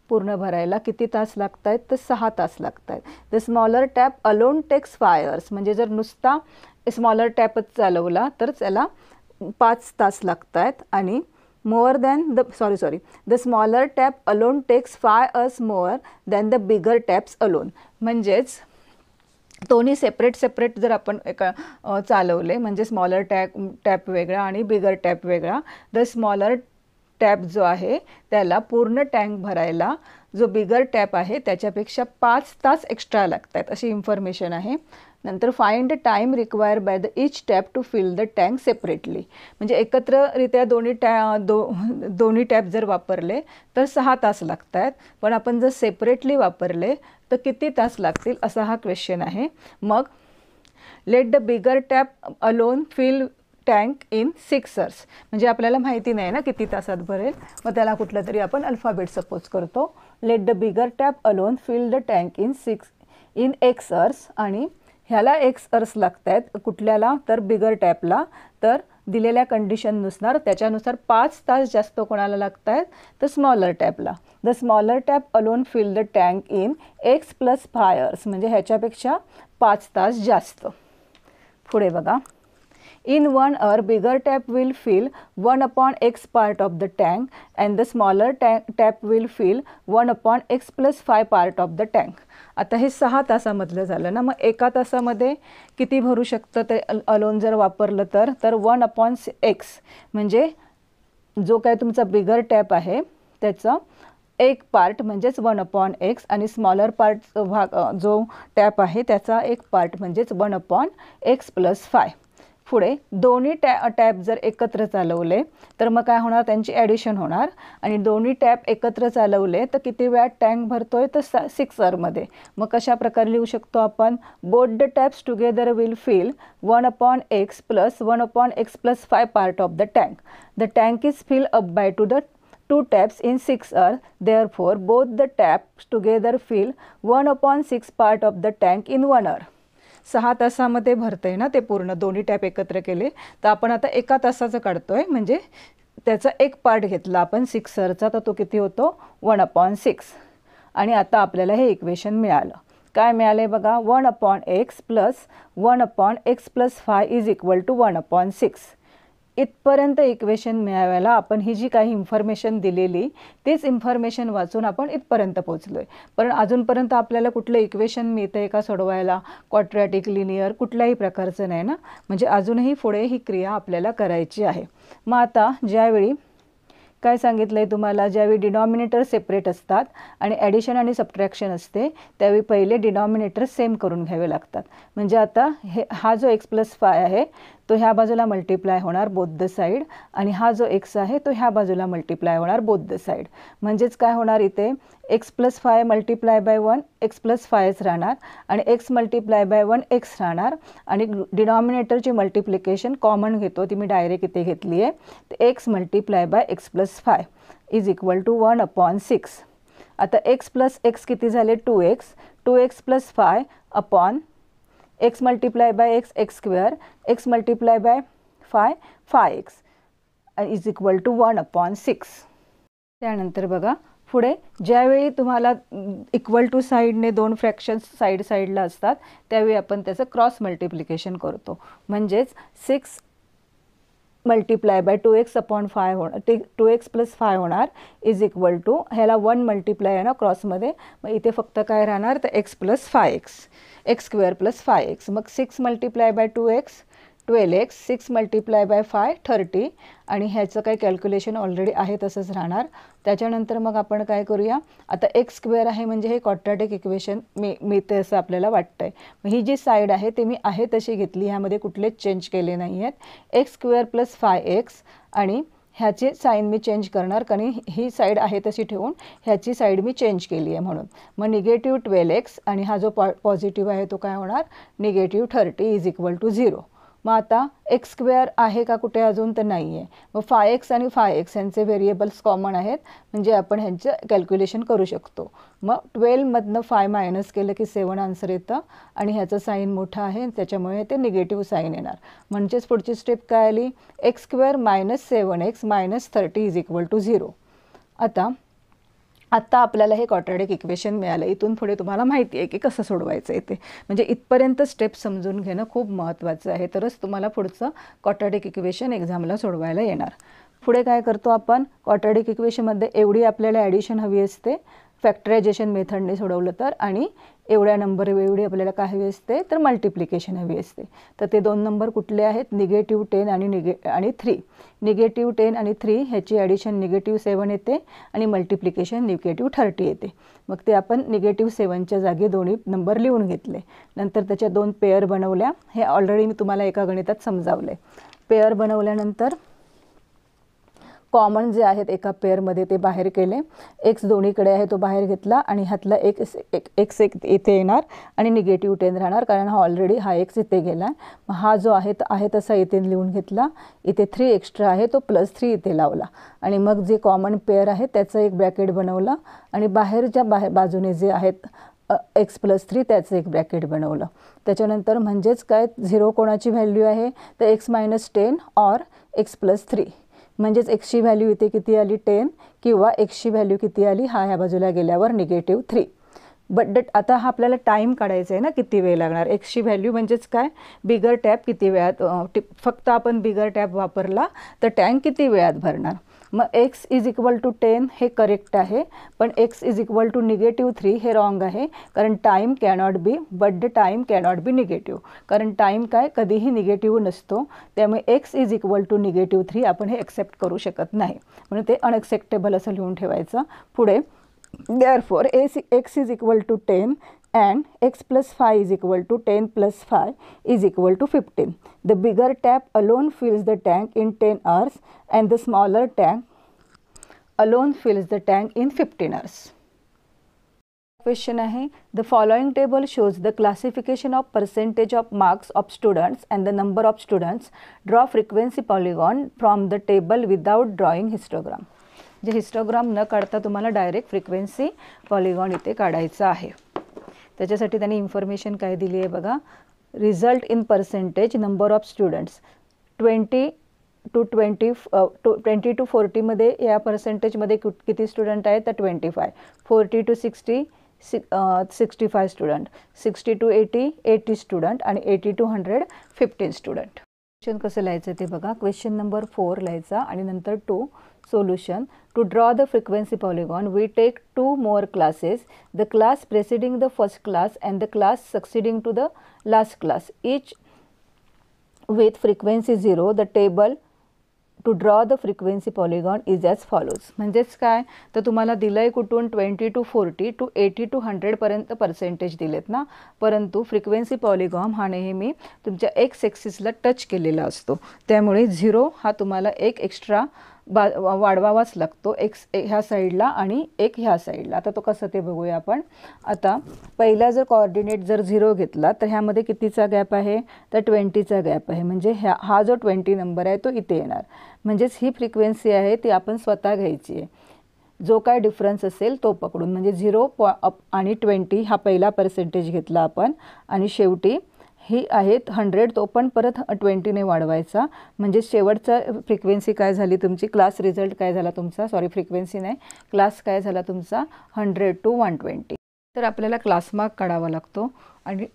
पूर्ण भरायला किती तास लागत आहेत? तर 6 तास लागत आहेत. The smaller tap alone takes 5 hours. म्हणजे जर नुसता स्मॉलर टॅपच चालवला तर त्याला 5 तास लागत आहेत. आणि more than the smaller tap alone takes 5 hours more than the bigger taps alone. म्हणजेच दोन्ही सेपरेट जर आपण चालवले, म्हणजे स्मॉलर टॅप वेगळा आणि बिगर टॅप वेगळा, द स्मॉलर टॅप जो आहे त्याला पूर्ण टँक भरायला जो बिगर टॅप आहे त्याच्यापेक्षा 5 तास एक्स्ट्रा लागतात अशी इन्फॉर्मेशन आहे. नंतर find time required by the each tap to fill the tank separately. म्हणजे एकत्ररित्या दोन्ही टॅप जर वापरले तर 6 तास लागतात, पण आपण जर सेपरेटली वापरले तर किती तास लागतील असा हा क्वेश्चन आहे. मग let the bigger tap alone fill tank in 6 hours. म्हणजे आपल्याला माहिती नाही ना किती तासात भरेल, मग त्याला कुठला तरी आपण अल्फाबेट सपोज करतो. Let the bigger tap alone fill the tank in X hours. आणि ह्याला X hours लागत आहेत कुठल्याला तर बिगर टॅपला. तर दिलेल्या कंडिशननुसार त्याच्यानुसार 5 तास जास्त कोणाला लागत आहेत तर स्मॉलर टॅपला. The smaller tap alone fill the tank in X + 5 hours. म्हणजे ह्याच्यापेक्षा 5 तास जास्त. पुढे बघा. In 1 hour, bigger tap will fill 1/x part of the tank and the smaller tap will fill 1/x + 5 part of the tank. आता हे 6 तासामधलं झालं ना. मग एका तासामध्ये किती भरू शकतं ते अलोन जर वापरलं तर 1/x म्हणजे जो काय तुमचा बिगर टॅप आहे त्याचा एक पार्ट म्हणजेच 1/x आणि स्मॉलर पार्ट भाग जो टॅप आहे त्याचा एक पार्ट म्हणजेच 1/x + 5. पुढे दोन्ही टॅप जर एकत्र चालवले तर मग काय होणार, त्यांची ॲडिशन होणार. आणि दोन्ही टॅप एकत्र चालवले तर किती वेळात टँक भरतोय तर 6 hourमध्ये. मग कशा प्रकारे लिहू शकतो आपण, both the taps together will fill 1/x + 1/x + 5 part of the tank. The tank is fill up by two taps in 6 hours. Therefore, both the taps together fill 1/6 part of the tank in 1 hour. 6 तासामध्ये भरते ना ते पूर्ण. दोन्ही tap एकत्र केले तर आपण आता एका तासाचं काढतोय म्हणजे त्याचा एक पार्ट घेतला आपण 6 hourचा तर तो किती होतो 1/6. आणि आता आपल्याला हे इक्वेशन मिळालं. काय मिळाले बघा, 1/x + 1/x + 5 = 1/6. इथपर्यंत इक्वेशन मिळवायला आपण ही जी काही इन्फॉर्मेशन दिलेली तेच इन्फॉर्मेशन वाचून आपण इथपर्यंत पोहोचलो आहे. पण अजूनपर्यंत आपल्याला कुठलं इक्वेशन मिळतं आहे का सोडवायला, क्वाड्रॅटिक लिनियर कुठल्याही प्रकारचं नाही ना. म्हणजे अजूनही पुढे ही क्रिया आपल्याला करायची आहे. मग आता ज्यावेळी काय सांगितलं आहे तुम्हाला, ज्यावेळी डिनॉमिनेटर सेपरेट असतात आणि ॲडिशन आणि सबट्रॅक्शन असते त्यावेळी पहिले डिनॉमिनेटर सेम करून घ्यावे लागतात. म्हणजे आता हा जो x + 5 आहे तो ह्या बाजूला मल्टिप्लाय होणार बोथ द साईड आणि हा जो x आहे तो ह्या बाजूला मल्टिप्लाय होणार बोथ द साईड. म्हणजेच काय होणार इथे x + 5 × 1 x + 5च राहणार आणि x × 1 x राहणार. आणि डिनॉमिनेटरची मल्टिप्लिकेशन कॉमन घेतो ती मी डायरेक्ट इथे घेतली आहे. तर x × x + 5 = 1/6. आता x + x किती झाले 2x. 2x + 5 upon x × x x², x × 5 5x = 1/6. त्यानंतर बघा पुढे ज्यावेळी तुम्हाला इक्वल टू साईडने दोन फ्रॅक्शन्स साईडला असतात त्यावेळी आपण त्याचं क्रॉस मल्टिप्लिकेशन करतो. म्हणजेच 6 × 2x/5 होणार, 2x + 5 होणार = ह्याला 1 मल्टिप्लाय आहे ना क्रॉसमध्ये. मग इथे फक्त काय राहणार तर x + 5x x² + 5x. मग 6 × 2x 12x, 6 × 5 30 आणि ह्याचं काही कॅल्क्युलेशन ऑलरेडी आहे तसंच राहणार. त्याच्यानंतर मग आपण काय करूया, आता x² आहे म्हणजे हे क्वाड्रॅटिक इक्वेशन मिळते असं आपल्याला वाटतं आहे. मग ही जी साईड आहे ते मी आहे तशी घेतली, ह्यामध्ये कुठलेच चेंज केले नाही आहेत. x² + 5x आणि ह्याची साईन मी चेंज करणार कारण ही साईड आहे तशी ठेवून ह्याची साईड मी चेंज केली आहे म्हणून. मग -12x आणि हा जो पॉझिटिव्ह आहे तो काय होणार -30 = 0. मग आता x² आहे का कुठे अजून तर नाही आहे. मग 5x आणि 5x यांचे व्हेरिएबल्स कॉमन आहेत म्हणजे आपण ह्यांचं कॅल्क्युलेशन करू शकतो. मग 12मधनं 5 मायनस केलं की 7 आन्सर येतं आणि ह्याचं साईन मोठं आहे त्याच्यामुळे ते निगेटिव्ह साईन येणार. म्हणजेच पुढची स्टेप काय आली x² - 7x - 30 = 0. आता आपल्याला हे क्वाड्रॅटिक इक्वेशन मिळालं. इथून पुढे तुम्हाला माहिती आहे की कसं सोडवायचं आहे ते. म्हणजे इथपर्यंत स्टेप समजून घेणं खूप महत्त्वाचं आहे, तरच तुम्हाला पुढचं क्वाड्रॅटिक इक्वेशन एक्झामला सोडवायला येणार. पुढे काय करतो आपण क्वाड्रॅटिक इक्वेशनमध्ये एवढी आपल्याला ॲडिशन हवी असते, फॅक्टरायझेशन मेथडने सोडवलं तर, आणि एवढ्या नंबर एवढी आपल्याला काय हवी असते तर मल्टिप्लिकेशन हवी असते. तर ते दोन नंबर कुठले आहेत, -10 आणि 3. -10 आणि 3 ह्याची ॲडिशन -7 येते आणि मल्टिप्लिकेशन -30 येते. मग ते आपण -7च्या जागी दोन्ही नंबर लिहून घेतले. नंतर त्याच्या दोन पेअर बनवल्या. हे ऑलरेडी मी तुम्हाला एका गणितात समजावले. पेअर बनवल्यानंतर कॉमन जे आहेत एका पेअरमध्ये ते बाहेर केले. एक्स दोन्हीकडे आहे तो बाहेर घेतला आणि ह्यातला एक्स इथे येणार आणि -10 राहणार, कारण हा ऑलरेडी हा एक्स इथे गेला. हा जो आहे तसा इथे लिहून घेतला. इथे 3 एक्स्ट्रा आहे तो +3 इथे लावला आणि मग जे कॉमन पेअर आहे त्याचं एक ब्रॅकेट बनवलं आणि बाहेरच्या बाजूने जे आहेत x + 3 त्याचं एक ब्रॅकेट बनवलं. त्याच्यानंतर म्हणजेच काय, 0 कोणाची व्हॅल्यू आहे तर x - 10 और x + 3. म्हणजेच एक्सची व्हॅल्यू इथे किती आली 10, किंवा एक्सची व्हॅल्यू किती आली ह्या बाजूला गेल्यावर -3. बट आता हा आपल्याला टाईम काढायचा आहे ना, किती वेळ लागणार. एक्सची व्हॅल्यू म्हणजेच काय, बिगर टॅप किती वेळात, फक्त आपण बिगर टॅप वापरला तर टँक किती वेळात भरणार. मग x = 10 हे करेक्ट आहे, पण x = -3 हे रॉंग आहे, कारण time cannot be, but the time cannot be negative. कारण टाईम काय कधीही निगेटिव्ह नसतो. त्यामुळे x = -3 आपण हे एक्सेप्ट करू शकत नाही, म्हणून ते अनएक्सेप्टेबल असं लिहून ठेवायचं. पुढे therefore x = 10 and x + 5 = 10 + 5 = 15. The bigger tap alone fills the tank in 10 hours and the smaller tank alone fills the tank in 15 hours. Question आहे, the following table shows the classification of percentage of marks of students and the number of students. Draw frequency polygon from the table without drawing histogram. जे histogram न काढता तुम्हाला direct frequency polygon इथे काढायचा आहे. त्याच्यासाठी त्यांनी इन्फॉर्मेशन काय दिली आहे बघा. Result in percentage number of students 20 to 40 मध्ये या पर्सेंटेजमध्ये किती स्टुडंट आहेत तर 25. 40 to 60 65 स्टुडंट. 60 to 80 स्टुडंट आणि 80 to 100 15 स्टुडंट. क्वेश्चन कसं लिहायचं ते बघा. क्वेश्चन नंबर 4 लिहायचा आणि नंतर 2 solution. To draw the frequency polygon, we take 2 more classes, the class preceding the first class and the class succeeding to the last class, each with frequency 0. The table to draw the frequency polygon is as follows. म्हणजेच काय तर तुम्हाला दिलंय कुठून 20 to 40 to 80 to 100 पर्यंत percentage दिलेत ना, परंतु फ्रिक्वेन्सी पॉलिगॉन हा नेहमी तुमच्या एक्स एक्सिसला टच केलेला असतो. त्यामुळे 0 हा तुम्हाला एक एक्स्ट्रा वाढवावाच लागतो, एक्स ह्या साईडला आणि एक ह्या साईडला. आता तो कसं ते बघूया आपण. आता पहिला जर कोऑर्डिनेट जर 0 घेतला तर ह्यामध्ये कितीचा गॅप आहे तर 20चा गॅप आहे. म्हणजे हा जो 20 नंबर आहे तो इथे येणार. म्हणजेच ही फ्रिक्वेन्सी आहे ती आपण स्वतः घ्यायची आहे. जो काय डिफरन्स असेल तो पकडून, म्हणजे 0 आणि 20 हा पहिला पर्सेंटेज घेतला आपण आणि शेवटी ही आहेत 100, तो पण परत 20ने वाढवायचा. म्हणजे शेवटचा फ्रिक्वेन्सी काय झाली तुमची, क्लास रिझल्ट काय झाला तुमचा, सॉरी फ्रिक्वेन्सी नाही, क्लास काय झाला तुमचा 100 to 120. तर आपल्याला क्लास मार्क काढावा लागतो आणि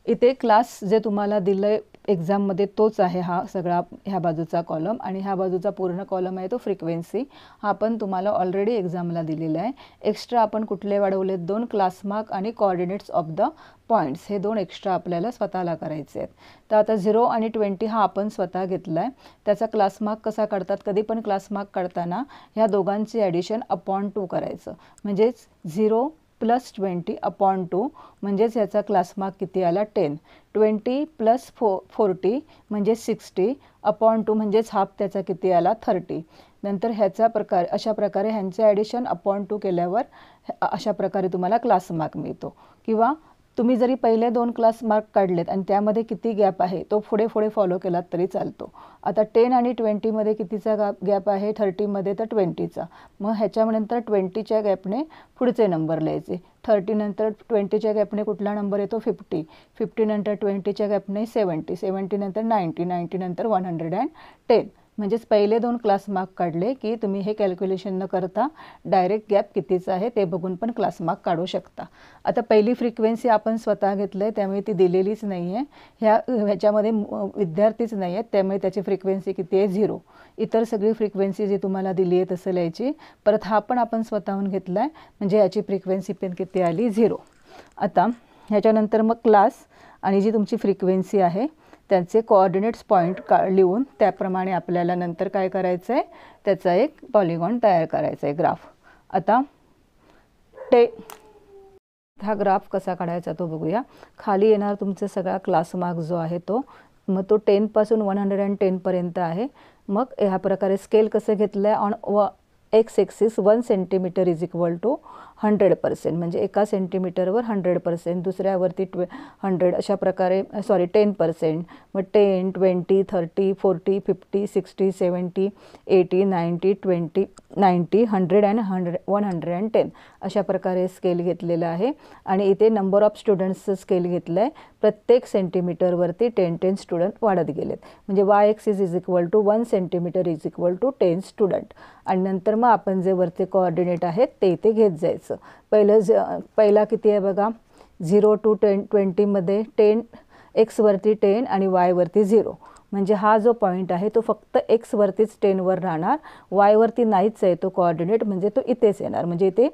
इथे क्लास जे तुम्हाला दिलं आहे एक्झाममध्ये तोच आहे हा सगळा ह्या बाजूचा कॉलम, आणि ह्या बाजूचा पूर्ण कॉलम आहे तो फ्रिक्वेन्सी. हा पण तुम्हाला ऑलरेडी एक्झामला दिलेला आहे. एक्स्ट्रा आपण कुठले वाढवलेत 2 क्लास मार्क आणि कोऑर्डिनेट्स ऑफ द पॉईंट्स, हे 2 एक्स्ट्रा आपल्याला स्वतःला करायचे आहेत. तर आता 0 आणि 20 हा आपण स्वतः घेतला आहे. त्याचा क्लास मार्क कसा काढतात, कधी पण क्लास मार्क काढताना ह्या दोघांची ॲडिशन अपॉन 2 करायचं. म्हणजेच 0 + 20 अपॉन 2 म्हणजेच ह्याचा क्लास मार्क किती आला 10. 20 + 40 म्हणजे 60 अपॉन 2 म्हणजेच हाफ त्याचा किती आला 30. नंतर ह्याचा प्रकार अशा प्रकारे ह्यांचे ॲडिशन अपॉन 2 केल्यावर अशा प्रकारे तुम्हाला क्लास मार्क मिळतो. किंवा तुम्ही जरी पहिले 2 क्लास मार्क काढलेत आणि त्यामध्ये किती गॅप आहे तो पुढे फॉलो केलात तरी चालतो. आता 10 आणि 20 मध्ये कितीचा गॅप आहे 30 मध्ये तर 20चा. मग ह्याच्यानंतर 20च्या गॅपने पुढचे नंबर लिहायचे. 30 नंतर 20च्या गॅपने कुठला नंबर येतो 50. 50 नंतर 20च्या गॅपने 70. 70 नंतर 90. 90 नंतर 110. म्हणजेच पहिले 2 क्लास मार्क काढले की तुम्ही हे कॅल्क्युलेशन न करता डायरेक्ट गॅप कितीचा आहे ते बघून पण क्लास मार्क काढू शकता. आता पहिली फ्रिक्वेन्सी आपण स्वतः घेतलं आहे त्यामुळे ती दिलेलीच नाही आहे. ह्याच्यामध्ये विद्यार्थीच नाही आहेत त्यामुळे त्याची फ्रिक्वेन्सी किती आहे 0. इतर सगळी फ्रिक्वेन्सी जी तुम्हाला दिली आहे तसं लिहायची. परत हा पण आपण स्वतःहून घेतला आहे म्हणजे याची फ्रिक्वेन्सी पण किती आली 0. आता ह्याच्यानंतर मग क्लास आणि जी तुमची फ्रिक्वेन्सी आहे त्यांचे कोऑर्डिनेट्स पॉईंट लिहून त्याप्रमाणे आपल्याला नंतर काय करायचं आहे त्याचा एक पॉलिगॉन तयार करायचा आहे ग्राफ. आता हा ग्राफ कसा काढायचा तो बघूया. खाली येणार तुमचा सगळा क्लास मार्क जो आहे तो मग तो 10 पासून 110 पर्यंत आहे. मग ह्या प्रकारे स्केल कसं घेतलं आहे on X axis 1 centimetre is equal to 100% म्हणजे एका सेंटीमीटरवर 100%, दुसऱ्यावरती 100 अशा प्रकारे 10%, मग 10, 20, 30, 40, 50, 60, 70, 80, 90, 20, 90, 100 and 110 अशा प्रकारे स्केल घेतलेला आहे. आणि इथे नंबर ऑफ स्टुडंट्सचं स्केल घेतलं आहे. प्रत्येक सेंटीमीटरवरती 10 स्टुडंट वाढत गेलेत म्हणजे Y axis is equal to 1 centimetre is equal to 10 student. आणि नंतर मग आपण जे वरचे कोऑर्डिनेट आहेत ते इथे घेत जायचं. पहिला किती आहे बघा 0 to 20 मध्ये 10 एक्सवरती 10 आणि वायवरती 0 म्हणजे हा जो पॉईंट आहे तो फक्त एक्सवरतीच 10वर राहणार, वायवरती नाहीच आहे तो कोऑर्डिनेट म्हणजे तो इथेच येणार म्हणजे इथे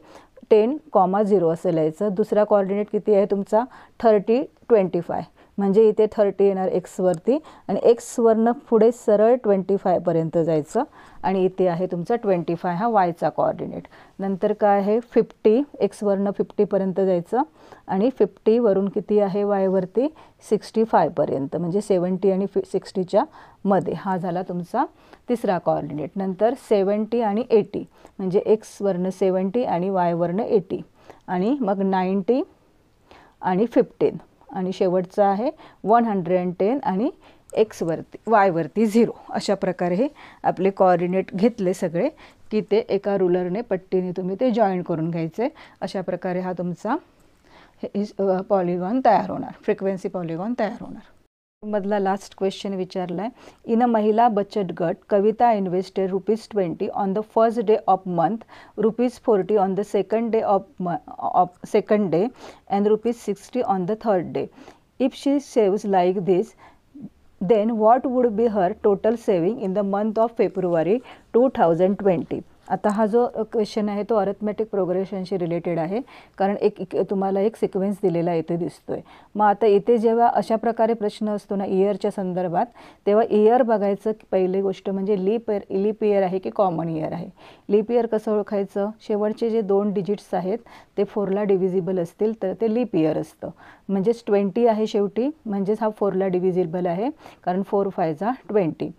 10,0 असं लिहायचं. दुसरा कोऑर्डिनेट किती आहे तुमचा 30, 25 म्हणजे इथे 30 येणार एक्सवरती आणि एक्सवरनं पुढे सरळ 25 पर्यंत जायचं आणि इथे आहे तुमचा 25 हा वायचा कोऑर्डिनेट. नंतर काय आहे 50 एक्सवरनं 50 पर्यंत जायचं आणि 50 वरून किती आहे वायवरती 65 पर्यंत म्हणजे 70 आणि 60च्या मध्ये हा झाला तुमचा तिसरा कोऑर्डिनेट. नंतर 70 आणि 80 म्हणजे एक्सवरनं 70 आणि वायवरनं 80 आणि मग 90 आणि 15 आणि शेवटचा आहे 110 आणि एक्सवरती वायवरती 0 अशा प्रकारे हे आपले कोऑर्डिनेट घेतले सगळे की ते एका रुलरने पट्टीने तुम्ही ते जॉईन करून घ्यायचे. अशा प्रकारे हा तुमचा पॉलिगॉन तयार होणार, फ्रिक्वेन्सी पॉलिगॉन तयार होणार. मधला लास्ट क्वेश्चन विचारला आहे. इन अ महिला बचत गट Kavita invested ₹20 on the first day of month, ₹40 on the second day of second day and ₹60 on the third day. If she saves like this, then what would be her total saving in the month of February 2020? आता हा जो question आहे तो arithmetic प्रोग्रेशनशी related आहे कारण तुम्हाला एक sequence दिलेला इथे दिसतोय. मग आता इथे जेव्हा अशा प्रकारे प्रश्न असतो ना इयरच्या संदर्भात तेव्हा इयर बघायचं पहिली गोष्ट म्हणजे लीप इयर आहे की कॉमन इयर आहे. लीप इयर कसं ओळखायचं, शेवटचे जे 2 डिजिट्स आहेत ते 4ला डिव्हिजिबल असतील तर ते लीप इयर असतं. म्हणजेच 20 आहे शेवटी म्हणजेच हा 4ला डिव्हिजिबल आहे कारण 4 5 20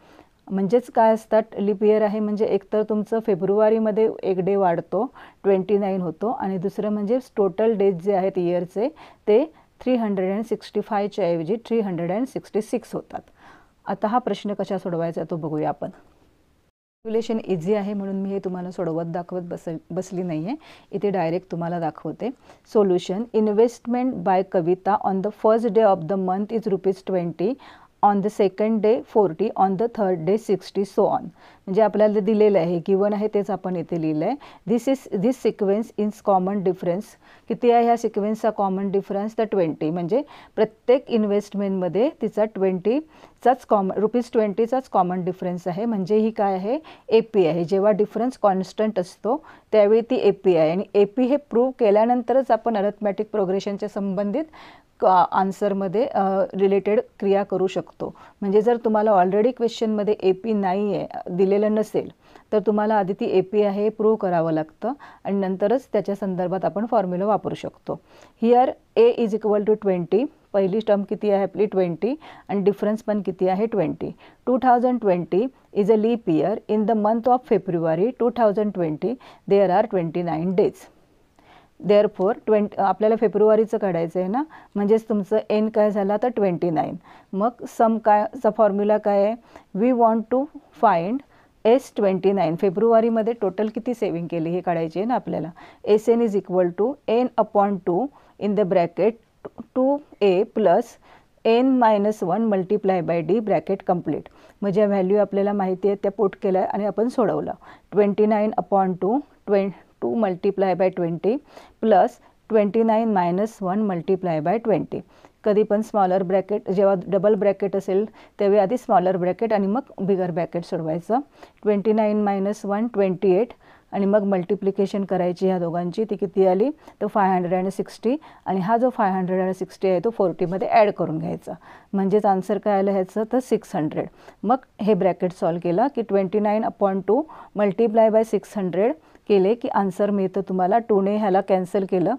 म्हणजेच काय असतात लीप इयर आहे म्हणजे एकतर तुमचं फेब्रुवारीमध्ये एक डे वाढतो 29 होतो आणि दुसरं म्हणजे टोटल डेज जे आहेत इयरचे ते 365च्या ऐवजी 366 होतात. आता हा प्रश्न कशा सोडवायचा तो बघूया आपण. कॅल्क्युलेशन इझी आहे म्हणून मी हे तुम्हाला सोडवत दाखवत बसली नाही आहे, इथे डायरेक्ट तुम्हाला दाखवते. Solution investment by Kavita on the first day of the month is ₹20, on the second day 40, on the third day 60 so on. म्हणजे आपल्याला दिलेलं आहे गिवन आहे तेच आपण इथे लिहिलं आहे. दिस सिक्वेन्स इज कॉमन डिफरन्स. किती आहे ह्या सिक्वेन्सचा कॉमन डिफरन्स तर 20 म्हणजे प्रत्येक इन्व्हेस्टमेंटमध्ये तिचा ₹20चाच कॉमन डिफरन्स आहे म्हणजे ही काय आहे AP आहे. जेव्हा डिफरन्स कॉन्स्टंट असतो त्यावेळी ती AP आहे आणि AP हे प्रूव्ह केल्यानंतरच आपण अरिथमेटिक प्रोग्रेशनच्या संबंधित आन्सरमध्ये रिलेटेड क्रिया करू शकतो. म्हणजे जर तुम्हाला ऑलरेडी क्वेश्चनमध्ये AP नाही आहे दिलेलं नसेल तर तुम्हाला आधी ती AP आहे प्रूव्ह करावं लागतं आणि नंतरच त्याच्या संदर्भात आपण फॉर्म्युला वापरू शकतो. Here A is equal to 20, पहिली टर्म किती आहे आपली 20 आणि डिफरन्स पण किती आहे 20. 2020 is a leap year. In the month of February 2020 there are 29 days. Therefore आपल्याला फेब्रुवारीचं काढायचं आहे ना म्हणजेच तुमचं एन काय झाला तर 29. मग सम कायचा फॉर्म्युला काय आहे we want to find S29. फेब्रुवारीमध्ये टोटल किती सेविंग केली हे काढायची आहे ना आपल्याला. SN is equal to N/2 in the bracket 2A plus n-1 multiply by d bracket complete. म्हणजे व्हॅल्यू आपल्याला माहिती आहे त्या पुट केल्या आणि आपण सोडवलं. 29/2 2 multiply by 20 plus 29 - 1 multiply by 20. कधी पण स्मॉलर ब्रॅकेट, जेव्हा डबल ब्रॅकेट असेल तेव्हा आधी स्मॉलर ब्रॅकेट आणि मग बिगर ब्रॅकेट सोडवायचं. 29 - 1 28 आणि मग मल्टिप्लिकेशन करायची ह्या दोघांची. ती किती आली तर 560 आणि हा जो 560 आहे तो 40मध्ये ॲड करून घ्यायचा. म्हणजेच आन्सर काय आलं ह्याचं तर 600. मग हे ब्रॅकेट सॉल्व केलं की 29/2 मल्टिप्लाय बाय 600 केले की आन्सर मिळतं तुम्हाला. 2ने ह्याला कॅन्सल केलं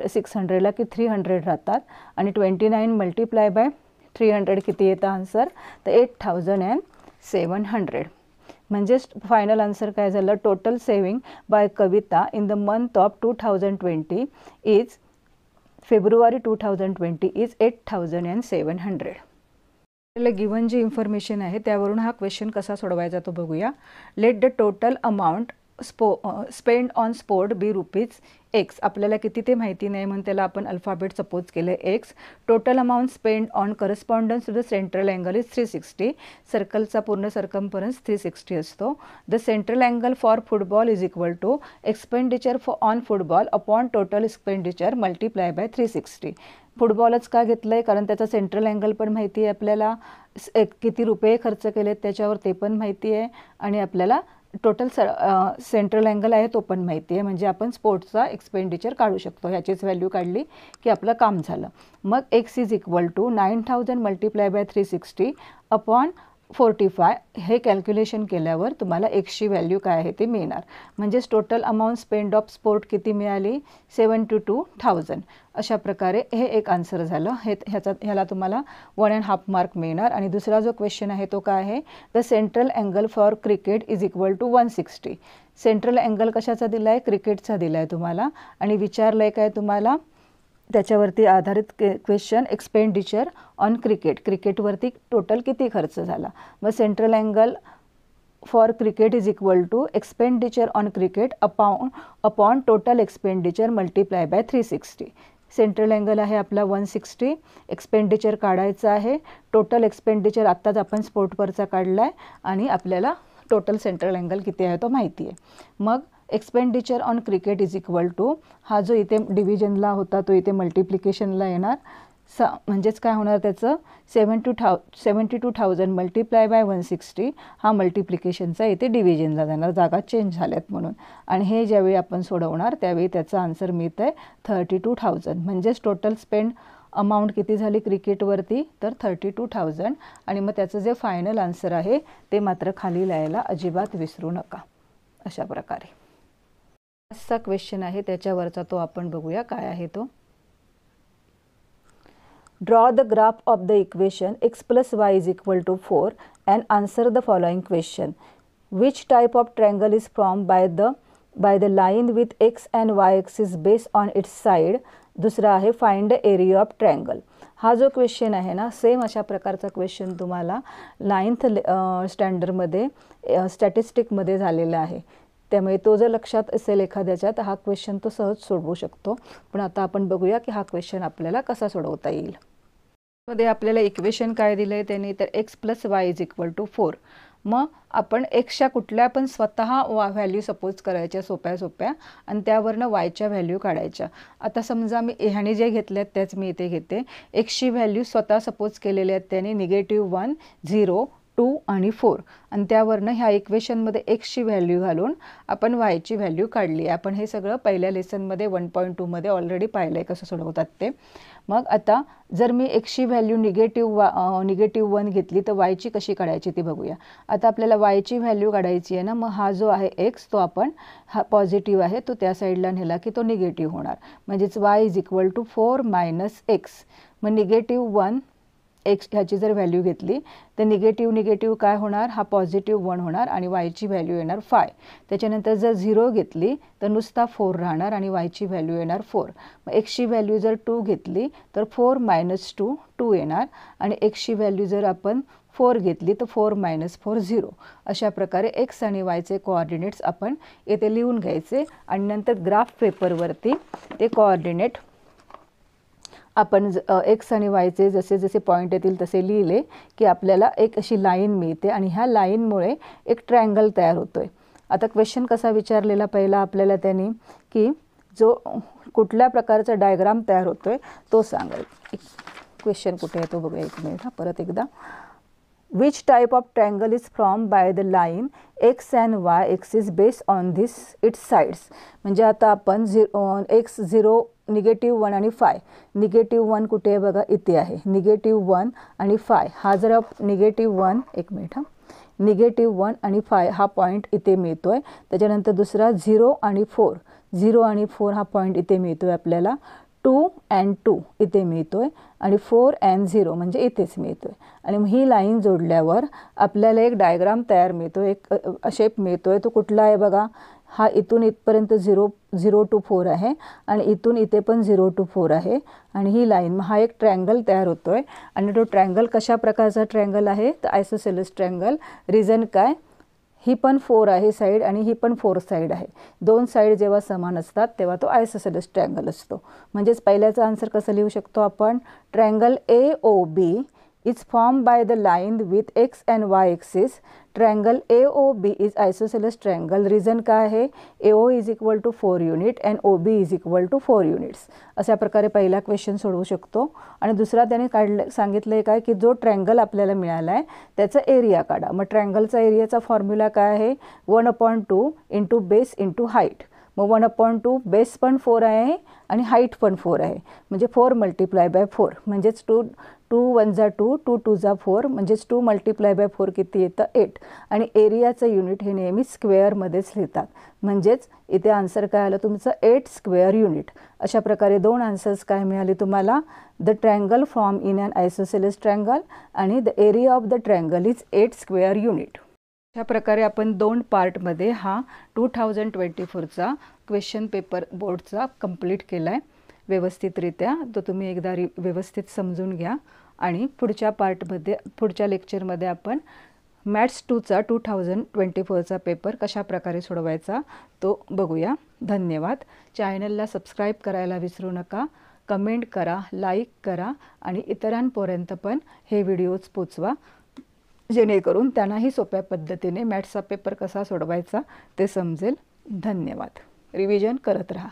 600ला की 300 राहतात आणि 29 मल्टिप्लाय बाय 300 किती येतं आन्सर तर 8700. म्हणजेच फायनल आन्सर काय झालं, total saving by Kavita in the month of 2020 is February 2020 is 8700. Given जी इन्फॉर्मेशन आहे त्यावरून हा क्वेश्चन कसा सोडवायचा तो बघूया. Let the total amount spend on sport be ₹X. आपल्याला किती ते माहिती नाही म्हणून त्याला आपण अल्फाबेट सपोज केलं X. Total amount spend on correspondence to the central angle is 360. सर्कलचा पूर्ण सर्कम्फरन्स 360 असतो. The central angle for football is equal to expenditure on football upon total expenditure multiply by 360. फुटबॉलच का घेतलं आहे कारण त्याचा सेंट्रल अँगल पण माहिती आहे आपल्याला, किती रुपये खर्च केलेत त्याच्यावर ते पण माहिती आहे आणि आपल्याला टोटल सेंट्रल अँगल आहे तो पण माहिती आहे. म्हणजे आपण स्पोर्ट्सचा एक्सपेंडिचर काढू शकतो. ह्याचीच व्हॅल्यू काढली की आपलं काम झालं. मग X is equal to 9000 multiply by 360 upon 45. हे कॅल्क्युलेशन केल्यावर तुम्हाला Xची व्हॅल्यू काय आहे ते मिळणार. म्हणजेच total amount spend of sport किती मिळाली 72,000. अशा प्रकारे हे एक आन्सर झालं. ह्याला तुम्हाला 1.5 मार्क मिळणार. आणि दुसरा जो क्वेश्चन आहे तो काय आहे, the central angle for cricket is equal to 160. Central angle कशाचा दिला आहे, क्रिकेटचा दिला आहे तुम्हाला आणि विचारलं आहे काय तुम्हाला त्याच्यावरती आधारित क्वेश्चन एक्सपेंडिचर ऑन क्रिकेटवरती टोटल किती खर्च झाला. मग central angle for cricket is equal to expenditure on cricket upon total expenditure multiply by 360. Central angle आहे आपला 160, एक्सपेंडिचर काढायचं आहे. टोटल एक्सपेंडिचर आत्ताच आपण स्पोर्टवरचा काढला आहे आणि आपल्याला टोटल सेंट्रल अँगल किती आहे तो माहिती आहे. मग expenditure on cricket is equal to हा जो इथे डिव्हिजनला होता तो इथे मल्टिप्लिकेशनला येणार. म्हणजेच काय होणार त्याचं 72,000 मल्टिप्लाय बाय 160 हा मल्टिप्लिकेशनचा इथे डिव्हिजनला जाणार, जागा चेंज झाल्यात म्हणून. आणि हे ज्यावेळी आपण सोडवणार त्यावेळी त्याचा आन्सर मिळतं आहे 32,000. म्हणजेच टोटल स्पेंड अमाऊंट किती झाली क्रिकेटवरती तर 32,000. आणि मग त्याचं जे फायनल आन्सर आहे ते मात्र खाली लिहायला अजिबात विसरू नका. अशा प्रकारे असा क्वेश्चन आहे त्याच्यावरचा तो आपण बघूया काय आहे तो. Draw the graph of the equation x + y is equal to 4 and answer the following question. Which type of triangle is form by the line with x and y axis based on its side. दुसरा आहे find the area of triangle. हा जो question आहे ना same अशा प्रकारचा question तुम्हाला 9th स्टँडर्डमध्ये स्टॅटिस्टिकमध्ये झालेला आहे. त्यामुळे तो जर लक्षात असेल एखाद्याच्या तर हा क्वेश्चन तो सहज सोडवू शकतो. पण आता आपण बघूया की हा क्वेश्चन आपल्याला कसा सोडवता येईल. मध्ये आपल्याला इक्वेशन काय दिलं आहे त्यांनी तर x + y is equal to 4. मग आपण एक्सच्या कुठल्या पण स्वतः व्हॅल्यू सपोज करायच्या सोप्या आणि त्यावरनं वायच्या व्हॅल्यू काढायच्या. आता समजा मी ह्याने जे घेतल्यात त्याच मी इथे घेते. एक्सची व्हॅल्यू स्वतः सपोज केलेल्या आहेत त्याने -1 0 2 आणि 4 आणि त्यावरनं ह्या इक्वेशनमध्ये एक्सची व्हॅल्यू घालून आपण वायची व्हॅल्यू काढली. आपण हे सगळं पहिल्या लेसनमध्ये 1.2मध्ये ऑलरेडी पाहिलं आहे कसं सोडवतात ते. मग आता जर मी एक्सची व्हॅल्यू -1 घेतली तर वायची कशी काढायची ती बघूया. आता आपल्याला वायची व्हॅल्यू काढायची आहे ना. मग हा जो आहे एक्स तो आपण हा पॉझिटिव्ह आहे तो त्या साईडला नेला की तो निगेटिव्ह होणार. म्हणजेच y is equal to 4 - x. मग -1 एक्स ह्याची जर व्हॅल्यू घेतली तर निगेटिव्ह काय होणार हा +1 होणार आणि वायची व्हॅल्यू येणार 5. त्याच्यानंतर जर 0 घेतली तर नुसता 4 राहणार आणि वायची व्हॅल्यू येणार 4. मग एक्सची व्हॅल्यू जर 2 घेतली तर 4 - 2 येणार आणि एक्सची व्हॅल्यू जर आपण 4 घेतली तर 4 - 4 0. अशा प्रकारे एक्स आणि वायचे कोऑर्डिनेट्स आपण येथे लिहून घ्यायचे आणि नंतर ग्राफ पेपरवरती ते कोऑर्डिनेट आपण एक्स आणि वायचे जसे जसे पॉईंट येतील तसे लिहिले की आपल्याला एक अशी लाईन मिळते आणि ह्या लाईनमुळे एक ट्रायंगल तयार होतोय. आता क्वेश्चन कसा विचारलेला पहिला आपल्याला त्यांनी की जो कुठल्या प्रकारचा डायग्राम तयार होतोय तो सांगा. क्वेश्चन कुठे आहे तो बघूया एक मिनिट परत एकदा. Which type of triangle is formed by the line x and y axis based on this its sides. म्हणजे आता आपण x 0 -1 आणि फाय. -1 कुठे आहे बघा इथे आहे. -1 आणि फाय हा जर -1 एक मिनिट -1 आणि फाय हा पॉईंट इथे मिळतोय. त्याच्यानंतर दुसरा 0 आणि 4. 0 आणि 4 हा पॉईंट इथे मिळतोय आपल्याला. 2 and 2 इथे मिळतोय आणि 4 and 0 म्हणजे इथेच मिळतोय. आणि ही लाईन जोडल्यावर आपल्याला एक डायग्राम तयार मिळतो, एक शेप मिळतोय. तो कुठला आहे बघा. हा इथून इथपर्यंत 0 to 4 आहे आणि इथून इथे पण 0 to 4 आहे. आणि ही लाईन हा एक ट्रायंगल तयार होतोय. आणि तो ट्रायंगल कशा प्रकारचा ट्रायंगल आहे तर आयसोसेलेस ट्रायंगल. रिझन काय, ही पण 4 आहे साईड आणि ही पण 4 साईड आहे. दोन साईड जेव्हा समान असतात तेव्हा तो आयसोसेलेस ट्रायंगल असतो. म्हणजेच पहिल्याचा आन्सर कसं लिहू शकतो आपण. Triangle AOB is formed by the line with x and y axis. Triangle AOB is isosceles triangle. Reason काय आहे. AO is equal to 4 unit and OB is equal to 4 units. अशा प्रकारे पहिला क्वेश्चन सोडवू शकतो. आणि दुसरा त्याने सांगितलं काय की जो ट्रायंगल आपल्याला मिळाला आहे त्याचा एरिया काढा. मग ट्रायंगलचा एरियाचा फॉर्म्युला काय आहे 1/2 इंटू बेस इंटू हाईट. मग 1/2 बेस पण 4 आहे आणि हाईट पण 4 आहे. म्हणजे 4 × 4 म्हणजेच 2 1 जा 2 2 2 जा 4 म्हणजेच 2 × 4 किती येतं 8. आणि एरियाचं युनिट हे नेहमी स्क्वेअरमध्येच लिहितात. म्हणजेच इथे आन्सर काय आलं तुमचं 8 स्क्वेअर युनिट. अशा प्रकारे दोन आन्सर्स काय मिळाले तुम्हाला. The triangle form in an isosceles triangle आणि the area of the triangle is 8 square unit. अशा प्रकारे आपण 2 पार्टमध्ये हा 2024चा क्वेश्चन पेपर बोर्डचा कंप्लीट केला आहे व्यवस्थितरित्या. तो तुम्ही एकदा व्यवस्थित समजून घ्या. आणि पुढच्या पार्टमध्ये पुढच्या लेक्चरमध्ये आपण मॅथ्स 2चा 2024चा पेपर कशा प्रकारे सोडवायचा तो बघूया. धन्यवाद. चॅनलला सबस्क्राईब करायला विसरू नका. कमेंट करा, लाईक करा आणि इतरांपर्यंत पण हे व्हिडिओज पोचवा जेणेकरून त्यांनाही सोप्या पद्धतीने मॅथ्सचा पेपर कसा सोडवायचा ते समजेल. धन्यवाद. रिव्हिजन करत राहा.